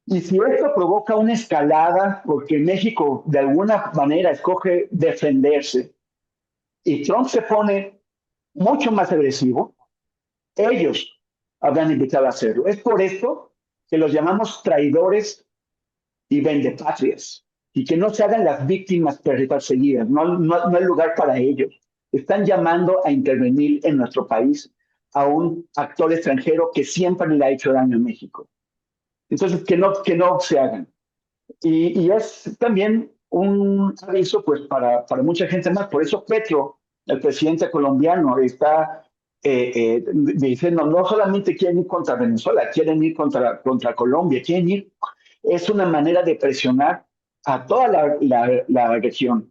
Y si esto provoca una escalada, porque México de alguna manera escoge defenderse y Trump se pone mucho más agresivo, ellos habrán invitado a hacerlo. Es por esto que los llamamos traidores y vendepatrias, y que no se hagan las víctimas perseguidas, no hay lugar para ellos. Están llamando a intervenir en nuestro país a un actor extranjero que siempre le ha hecho daño a México. Entonces, que no se hagan. Y es también un aviso pues, para mucha gente más. Por eso Petro, el presidente colombiano, está diciendo no solamente quieren ir contra Venezuela, quieren ir contra Colombia, quieren ir. Es una manera de presionar a toda la región.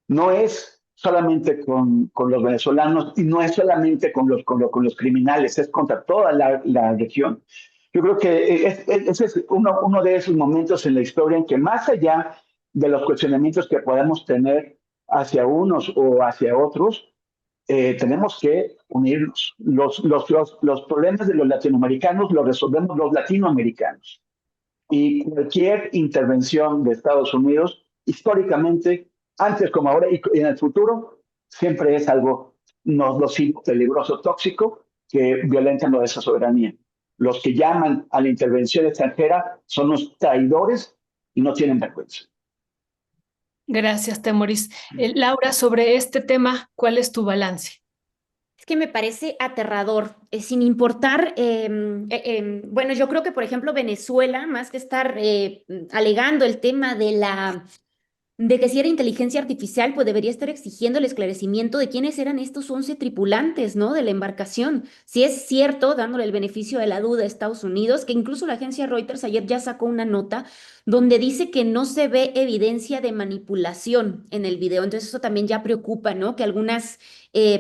No es solamente con los venezolanos y no es solamente con los criminales, es contra toda la región. Yo creo que ese es uno de esos momentos en la historia en que más allá de los cuestionamientos que podamos tener hacia unos o hacia otros, tenemos que unirnos. Los problemas de los latinoamericanos los resolvemos los latinoamericanos. Y cualquier intervención de Estados Unidos, históricamente, antes como ahora y en el futuro, siempre es algo nocivo, peligroso, tóxico, que violenta nuestra soberanía. Los que llaman a la intervención extranjera son los traidores y no tienen vergüenza. Gracias, Temoris. Laura, sobre este tema, ¿cuál es tu balance? Es que me parece aterrador, sin importar, bueno, yo creo que, por ejemplo, Venezuela, más que estar alegando el tema de que si era inteligencia artificial, pues debería estar exigiendo el esclarecimiento de quiénes eran estos 11 tripulantes, ¿no? De la embarcación. Si es cierto, dándole el beneficio de la duda a Estados Unidos, que incluso la agencia Reuters ayer ya sacó una nota donde dice que no se ve evidencia de manipulación en el video. Entonces eso también ya preocupa, ¿no? Que algunas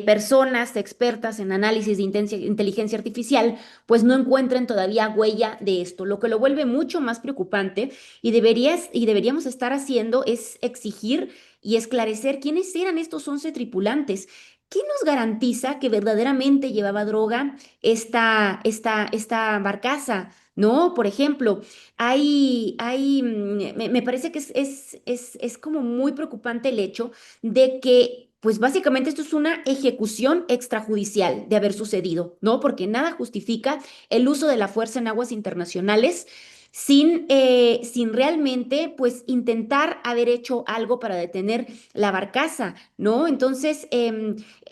personas expertas en análisis de inteligencia artificial, pues no encuentren todavía huella de esto, lo que lo vuelve mucho más preocupante y deberíamos estar haciendo es exigir y esclarecer quiénes eran estos 11 tripulantes. ¿Qué nos garantiza que verdaderamente llevaba droga esta barcaza? ¿No? Por ejemplo, me parece que es como muy preocupante el hecho de que, pues básicamente esto es una ejecución extrajudicial de haber sucedido, ¿no? Porque nada justifica el uso de la fuerza en aguas internacionales sin realmente, pues, intentar haber hecho algo para detener la barcaza, ¿no? Entonces,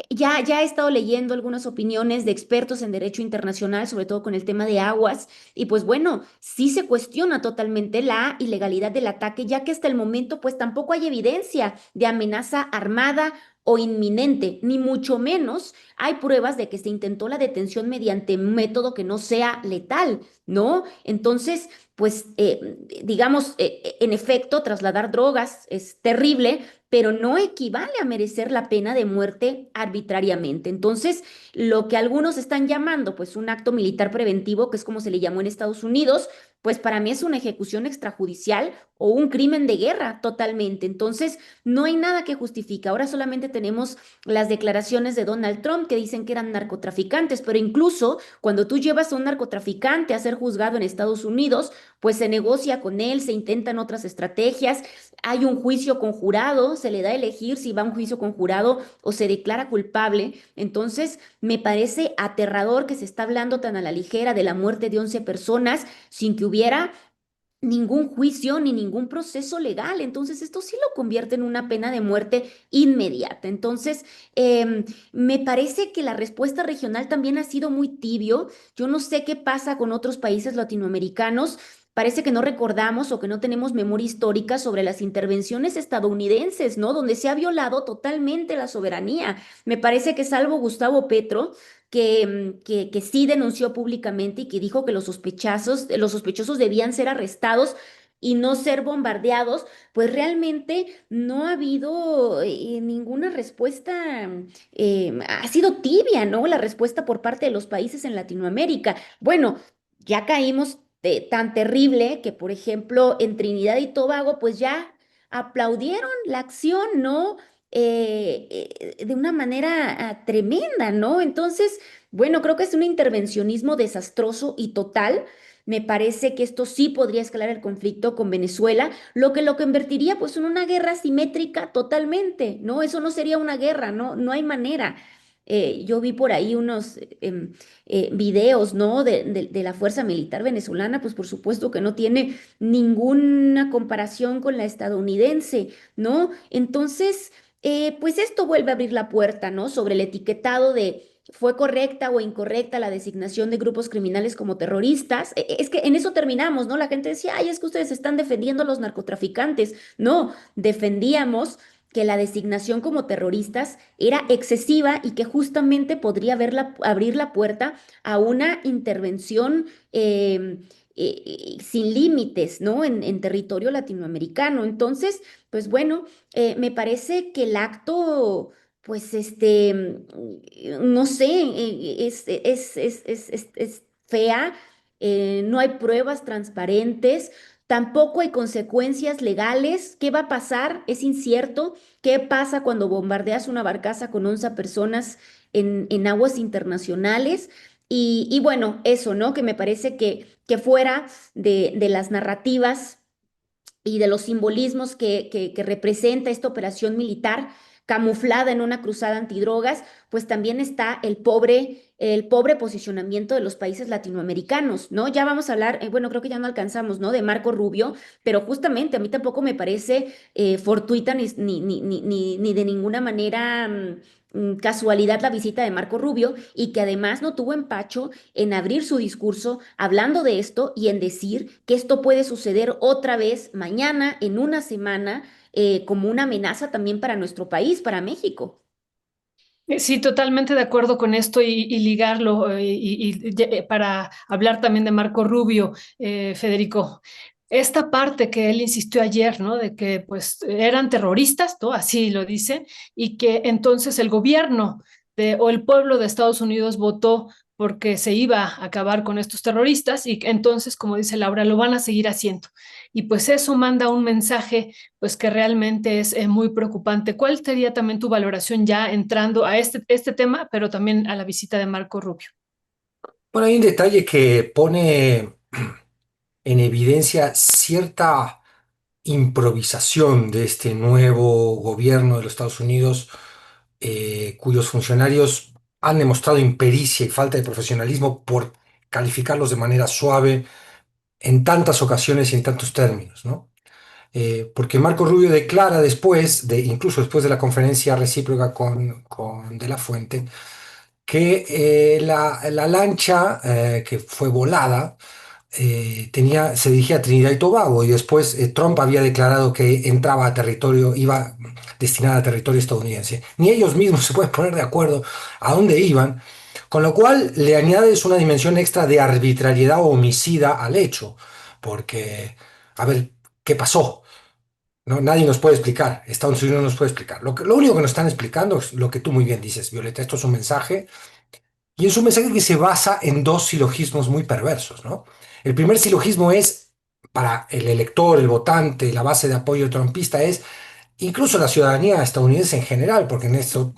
ya he estado leyendo algunas opiniones de expertos en derecho internacional, sobre todo con el tema de aguas, y pues bueno, sí se cuestiona totalmente la ilegalidad del ataque, ya que hasta el momento, pues, tampoco hay evidencia de amenaza armada o inminente, ni mucho menos hay pruebas de que se intentó la detención mediante un método que no sea letal, ¿no? Entonces, pues, digamos, en efecto, trasladar drogas es terrible, pero no equivale a merecer la pena de muerte arbitrariamente. Entonces, lo que algunos están llamando, pues, un acto militar preventivo, que es como se le llamó en Estados Unidos, pues para mí es una ejecución extrajudicial o un crimen de guerra totalmente. Entonces, no hay nada que justifique. Ahora solamente tenemos las declaraciones de Donald Trump que dicen que eran narcotraficantes, pero incluso cuando tú llevas a un narcotraficante a ser juzgado en Estados Unidos, pues se negocia con él, se intentan otras estrategias, hay un juicio conjurado, se le da a elegir si va a un juicio conjurado o se declara culpable. Entonces, me parece aterrador que se está hablando tan a la ligera de la muerte de 11 personas sin que hubiera ningún juicio ni ningún proceso legal. Entonces, esto sí lo convierte en una pena de muerte inmediata. Entonces, me parece que la respuesta regional también ha sido muy tibio. Yo no sé qué pasa con otros países latinoamericanos. Parece que no recordamos o que no tenemos memoria histórica sobre las intervenciones estadounidenses, ¿no? Donde se ha violado totalmente la soberanía. Me parece que salvo Gustavo Petro, que sí denunció públicamente y que dijo que los sospechosos debían ser arrestados y no ser bombardeados, pues realmente no ha habido ninguna respuesta, ha sido tibia, ¿no? La respuesta por parte de los países en Latinoamérica. Bueno, ya caímos tan terrible que, por ejemplo, en Trinidad y Tobago, pues ya aplaudieron la acción, ¿no? De una manera tremenda, ¿no? Entonces, bueno, creo que es un intervencionismo desastroso y total. Me parece que esto sí podría escalar el conflicto con Venezuela, lo que convertiría pues en una guerra simétrica totalmente, ¿no? Eso no sería una guerra, ¿no? No hay manera. Yo vi por ahí unos videos, ¿no? De la fuerza militar venezolana, pues por supuesto que no tiene ninguna comparación con la estadounidense, ¿no? Entonces, pues esto vuelve a abrir la puerta, ¿no? Sobre el etiquetado de fue correcta o incorrecta la designación de grupos criminales como terroristas. Es que en eso terminamos, ¿no? La gente decía, ay, es que ustedes están defendiendo a los narcotraficantes. No, defendíamos que la designación como terroristas era excesiva y que justamente podría abrir la puerta a una intervención sin límites, ¿no? En territorio latinoamericano. Entonces, pues bueno, me parece que el acto, pues no sé, es fea, no hay pruebas transparentes. Tampoco hay consecuencias legales. ¿Qué va a pasar? Es incierto. ¿Qué pasa cuando bombardeas una barcaza con 11 personas en aguas internacionales? Y bueno, eso, ¿no? Que me parece que fuera de las narrativas y de los simbolismos que representa esta operación militar camuflada en una cruzada antidrogas, pues también está el pobre posicionamiento de los países latinoamericanos, ¿no? Ya vamos a hablar, bueno, creo que ya no alcanzamos, ¿no? De Marco Rubio, pero justamente a mí tampoco me parece fortuita ni de ninguna manera casualidad la visita de Marco Rubio y que además no tuvo empacho en abrir su discurso hablando de esto y en decir que esto puede suceder otra vez mañana, en una semana, como una amenaza también para nuestro país, para México. Sí, totalmente de acuerdo con esto y ligarlo para hablar también de Marco Rubio, Federico. Esta parte que él insistió ayer, ¿no? De que pues eran terroristas, ¿no? Así lo dice, y que entonces el gobierno o el pueblo de Estados Unidos votó porque se iba a acabar con estos terroristas y que entonces, como dice Laura, lo van a seguir haciendo. Y pues eso manda un mensaje pues que realmente es muy preocupante. ¿Cuál sería también tu valoración ya entrando a este tema, pero también a la visita de Marco Rubio? Bueno, hay un detalle que pone en evidencia cierta improvisación de este nuevo gobierno de los Estados Unidos, cuyos funcionarios han demostrado impericia y falta de profesionalismo por calificarlos de manera suave en tantas ocasiones y en tantos términos, ¿no? Porque Marco Rubio declara después, incluso después de la conferencia recíproca con De la Fuente, que la lancha que fue volada se dirigía a Trinidad y Tobago y después Trump había declarado que entraba a territorio, destinada a territorio estadounidense. Ni ellos mismos se pueden poner de acuerdo a dónde iban, con lo cual le añades una dimensión extra de arbitrariedad o homicida al hecho, porque, a ver, ¿qué pasó? No, nadie nos puede explicar, Estados Unidos no nos puede explicar. Lo único que nos están explicando es lo que tú muy bien dices, Violeta, esto es un mensaje, y es un mensaje que se basa en dos silogismos muy perversos, ¿no? El primer silogismo es, para el elector, el votante, la base de apoyo trumpista es, incluso la ciudadanía estadounidense en general, porque en esto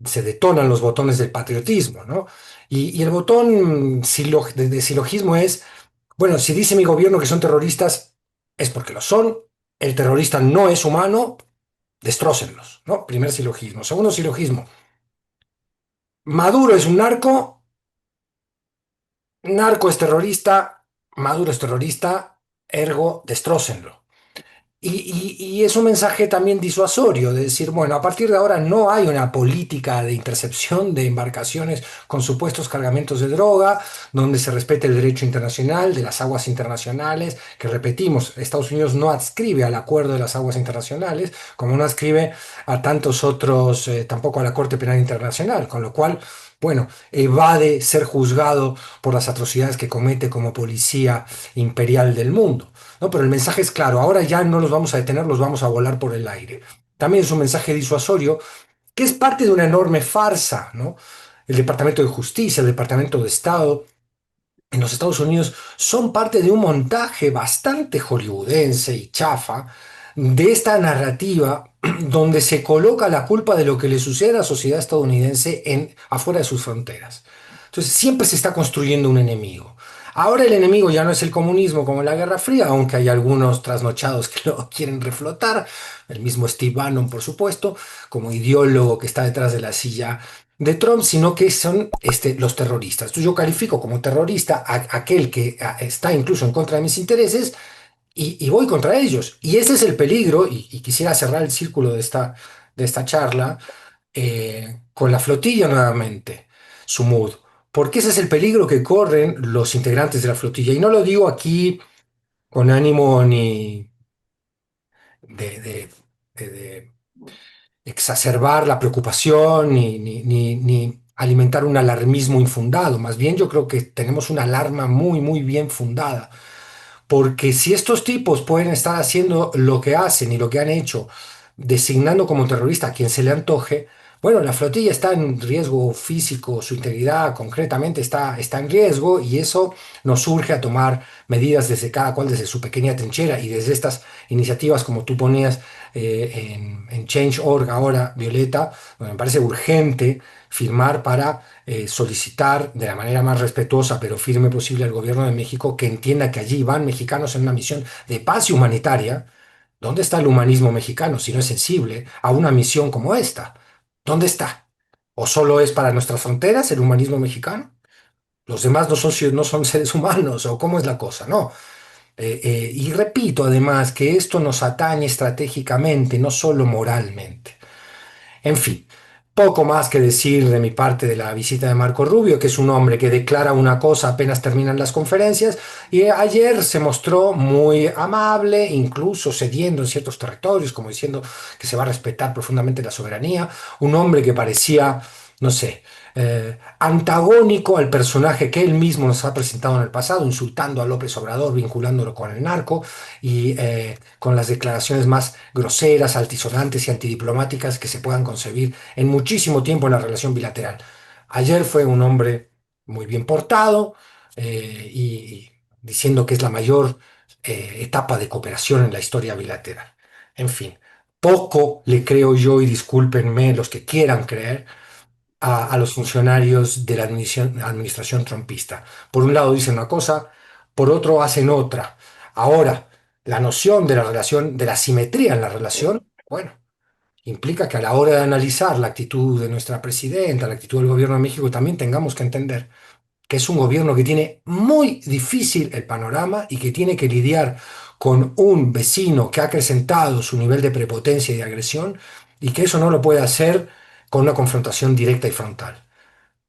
se detonan los botones del patriotismo, ¿no? Y el botón de silogismo es, bueno, si dice mi gobierno que son terroristas, es porque lo son, el terrorista no es humano, destrócenlos, ¿no? Primer silogismo. Segundo silogismo, Maduro es un narco es terrorista, Maduro es terrorista, ergo, destrócenlo. Y es un mensaje también disuasorio, de decir, bueno, a partir de ahora no hay una política de intercepción de embarcaciones con supuestos cargamentos de droga, donde se respete el derecho internacional de las aguas internacionales, que repetimos, Estados Unidos no adscribe al Acuerdo de las Aguas Internacionales, como no adscribe a tantos otros, tampoco a la Corte Penal Internacional, con lo cual, bueno, evade ser juzgado por las atrocidades que comete como policía imperial del mundo. ¿No? Pero el mensaje es claro, ahora ya no los vamos a detener, los vamos a volar por el aire. También es un mensaje disuasorio que es parte de una enorme farsa, ¿no? El Departamento de Justicia, el Departamento de Estado en los Estados Unidos son parte de un montaje bastante hollywoodense y chafa de esta narrativa donde se coloca la culpa de lo que le sucede a la sociedad estadounidense afuera de sus fronteras. Entonces siempre se está construyendo un enemigo. Ahora el enemigo ya no es el comunismo como en la Guerra Fría, aunque hay algunos trasnochados que lo quieren reflotar, el mismo Steve Bannon, por supuesto, como ideólogo que está detrás de la silla de Trump, sino que son los terroristas. Entonces yo califico como terrorista a aquel que está incluso en contra de mis intereses y voy contra ellos. Y ese es el peligro, y quisiera cerrar el círculo de esta charla con la flotilla nuevamente, Sumud, porque ese es el peligro que corren los integrantes de la flotilla. Y no lo digo aquí con ánimo ni de, de exacerbar la preocupación ni alimentar un alarmismo infundado. Más bien yo creo que tenemos una alarma muy, muy bien fundada. Porque si estos tipos pueden estar haciendo lo que hacen y lo que han hecho, designando como terrorista a quien se le antoje, bueno, la flotilla está en riesgo físico, su integridad concretamente está en riesgo y eso nos urge a tomar medidas desde cada cual, desde su pequeña trinchera y desde estas iniciativas como tú ponías en Change.org ahora, Violeta, donde me parece urgente firmar para solicitar de la manera más respetuosa pero firme posible al gobierno de México que entienda que allí van mexicanos en una misión de paz y humanitaria. ¿Dónde está el humanismo mexicano si no es sensible a una misión como esta? ¿Dónde está? ¿O solo es para nuestras fronteras el humanismo mexicano? Los demás no son seres humanos, ¿o cómo es la cosa? No. Y repito además que esto nos atañe estratégicamente, no solo moralmente. En fin, poco más que decir de mi parte de la visita de Marco Rubio, que es un hombre que declara una cosa apenas terminan las conferencias, y ayer se mostró muy amable, incluso cediendo en ciertos territorios, como diciendo que se va a respetar profundamente la soberanía, un hombre que parecía, no sé, antagónico al personaje que él mismo nos ha presentado en el pasado, insultando a López Obrador, vinculándolo con el narco y con las declaraciones más groseras, altisonantes y antidiplomáticas que se puedan concebir en muchísimo tiempo en la relación bilateral. Ayer fue un hombre muy bien portado y diciendo que es la mayor etapa de cooperación en la historia bilateral. En fin, poco le creo yo, y discúlpenme los que quieran creer, a los funcionarios de la administración trumpista. Por un lado dicen una cosa, por otro hacen otra. Ahora, la noción de la relación, de la simetría en la relación, bueno, implica que a la hora de analizar la actitud de nuestra presidenta, la actitud del gobierno de México, también tengamos que entender que es un gobierno que tiene muy difícil el panorama y que tiene que lidiar con un vecino que ha acrecentado su nivel de prepotencia y de agresión y que eso no lo puede hacer con una confrontación directa y frontal.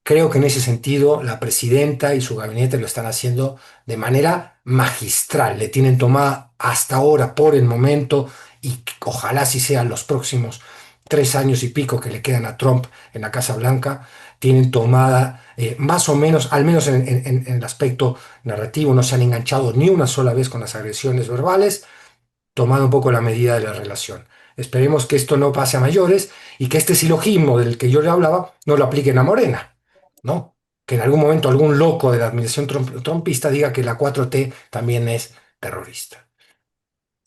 Creo que en ese sentido la presidenta y su gabinete lo están haciendo de manera magistral. Le tienen tomada hasta ahora por el momento y ojalá así sean los próximos 3 años y pico que le quedan a Trump en la Casa Blanca, tienen tomada más o menos, al menos en el aspecto narrativo, no se han enganchado ni una sola vez con las agresiones verbales, tomado un poco la medida de la relación. Esperemos que esto no pase a mayores y que este silogismo del que yo le hablaba no lo apliquen a Morena, ¿no? Que en algún momento algún loco de la administración trumpista diga que la 4T también es terrorista.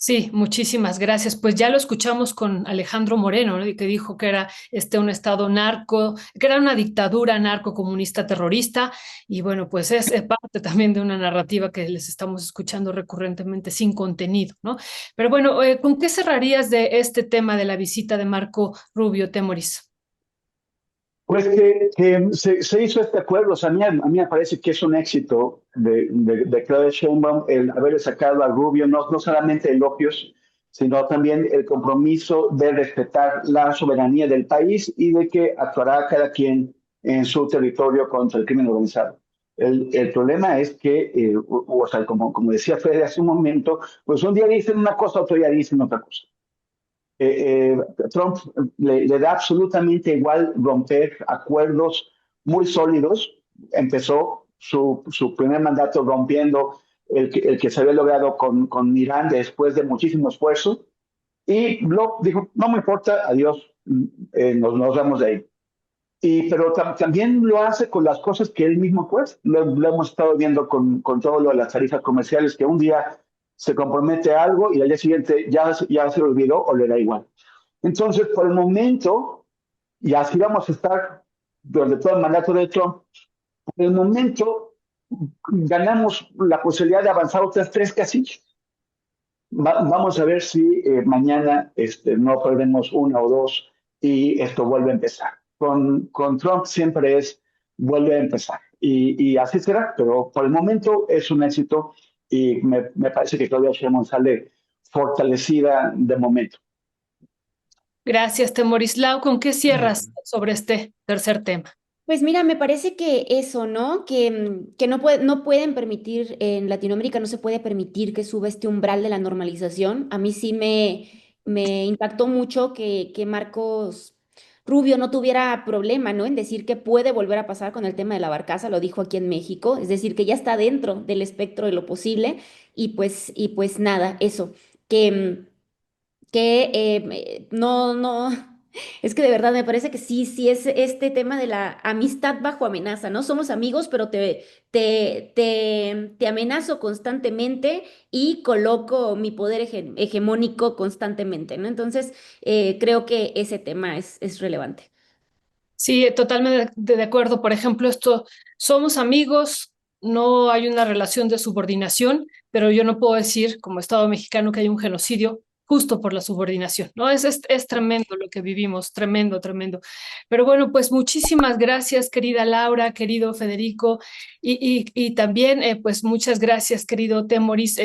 Sí, muchísimas gracias. Pues ya lo escuchamos con Alejandro Moreno, ¿no? Que dijo que era un estado narco, que era una dictadura narco-comunista terrorista, y bueno, pues es parte también de una narrativa que les estamos escuchando recurrentemente sin contenido, ¿no? Pero bueno, ¿con qué cerrarías de este tema de la visita de Marco Rubio, Temoris? Pues que se hizo este acuerdo. O sea, a mí me parece que es un éxito de Claudia Sheinbaum el haber sacado a Rubio, no solamente elogios, sino también el compromiso de respetar la soberanía del país y de que actuará cada quien en su territorio contra el crimen organizado. El problema es que, o sea, como decía Fede hace un momento, pues un día dicen una cosa, otro día dicen otra cosa. Trump le da absolutamente igual romper acuerdos muy sólidos. Empezó su primer mandato rompiendo el que se había logrado con Irán después de muchísimo esfuerzo. Y Block dijo, no me importa, adiós, nos vamos de ahí. Pero también lo hace con las cosas que él mismo acuerda. Lo hemos estado viendo con todo lo de las tarifas comerciales, que un día se compromete a algo y al día siguiente ya se lo olvidó o le da igual. Entonces, por el momento, y así vamos a estar durante todo el mandato de Trump, por el momento ganamos la posibilidad de avanzar otras 3 casillas. Vamos a ver si mañana no perdemos 1 o 2 y esto vuelve a empezar. Con Trump siempre vuelve a empezar. Y así será, pero por el momento es un éxito y me parece que Claudia Sheinbaum sale fortalecida de momento. Gracias, Temorislao. ¿Con qué cierras sobre este tercer tema? Pues mira, me parece que eso, ¿no? Que no pueden permitir, en Latinoamérica no se puede permitir que suba este umbral de la normalización. A mí sí me impactó mucho que Marcos Rubio no tuviera problema, ¿no? En decir que puede volver a pasar con el tema de la barcaza, lo dijo aquí en México, es decir, que ya está dentro del espectro de lo posible y pues nada, eso, que no. Es que de verdad me parece que sí es este tema de la amistad bajo amenaza, ¿no? Somos amigos, pero te amenazo constantemente y coloco mi poder hegemónico constantemente, ¿no? Entonces, creo que ese tema es relevante. Sí, totalmente de acuerdo. Por ejemplo, somos amigos, no hay una relación de subordinación, pero yo no puedo decir, como Estado mexicano, que hay un genocidio justo por la subordinación, ¿no? Es tremendo lo que vivimos, tremendo, tremendo. Pero bueno, pues muchísimas gracias, querida Laura, querido Federico, y también, pues muchas gracias, querido Temoris,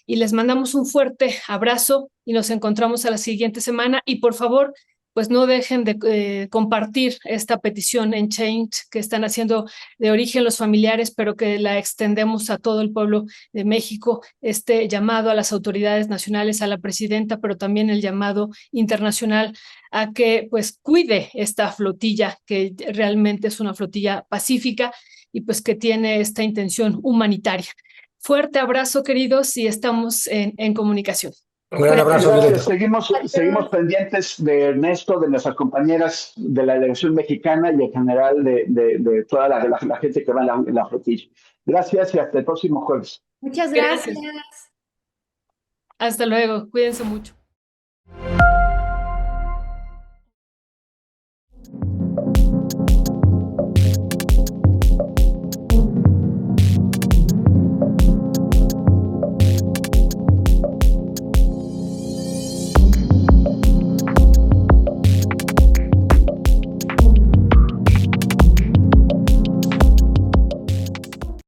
y les mandamos un fuerte abrazo y nos encontramos a la siguiente semana. Y por favor, pues no dejen de compartir esta petición en Change que están haciendo de origen los familiares, pero que la extendemos a todo el pueblo de México, este llamado a las autoridades nacionales, a la presidenta, pero también el llamado internacional a que pues cuide esta flotilla, que realmente es una flotilla pacífica y pues que tiene esta intención humanitaria. Fuerte abrazo, queridos, y estamos en comunicación. Un gran abrazo, Gracias. Violeta. Seguimos pendientes de Ernesto, de nuestras compañeras de la delegación mexicana y en general de toda la gente que va en la flotilla. Gracias y hasta el próximo jueves. Muchas Gracias. gracias. Hasta luego. Cuídense mucho.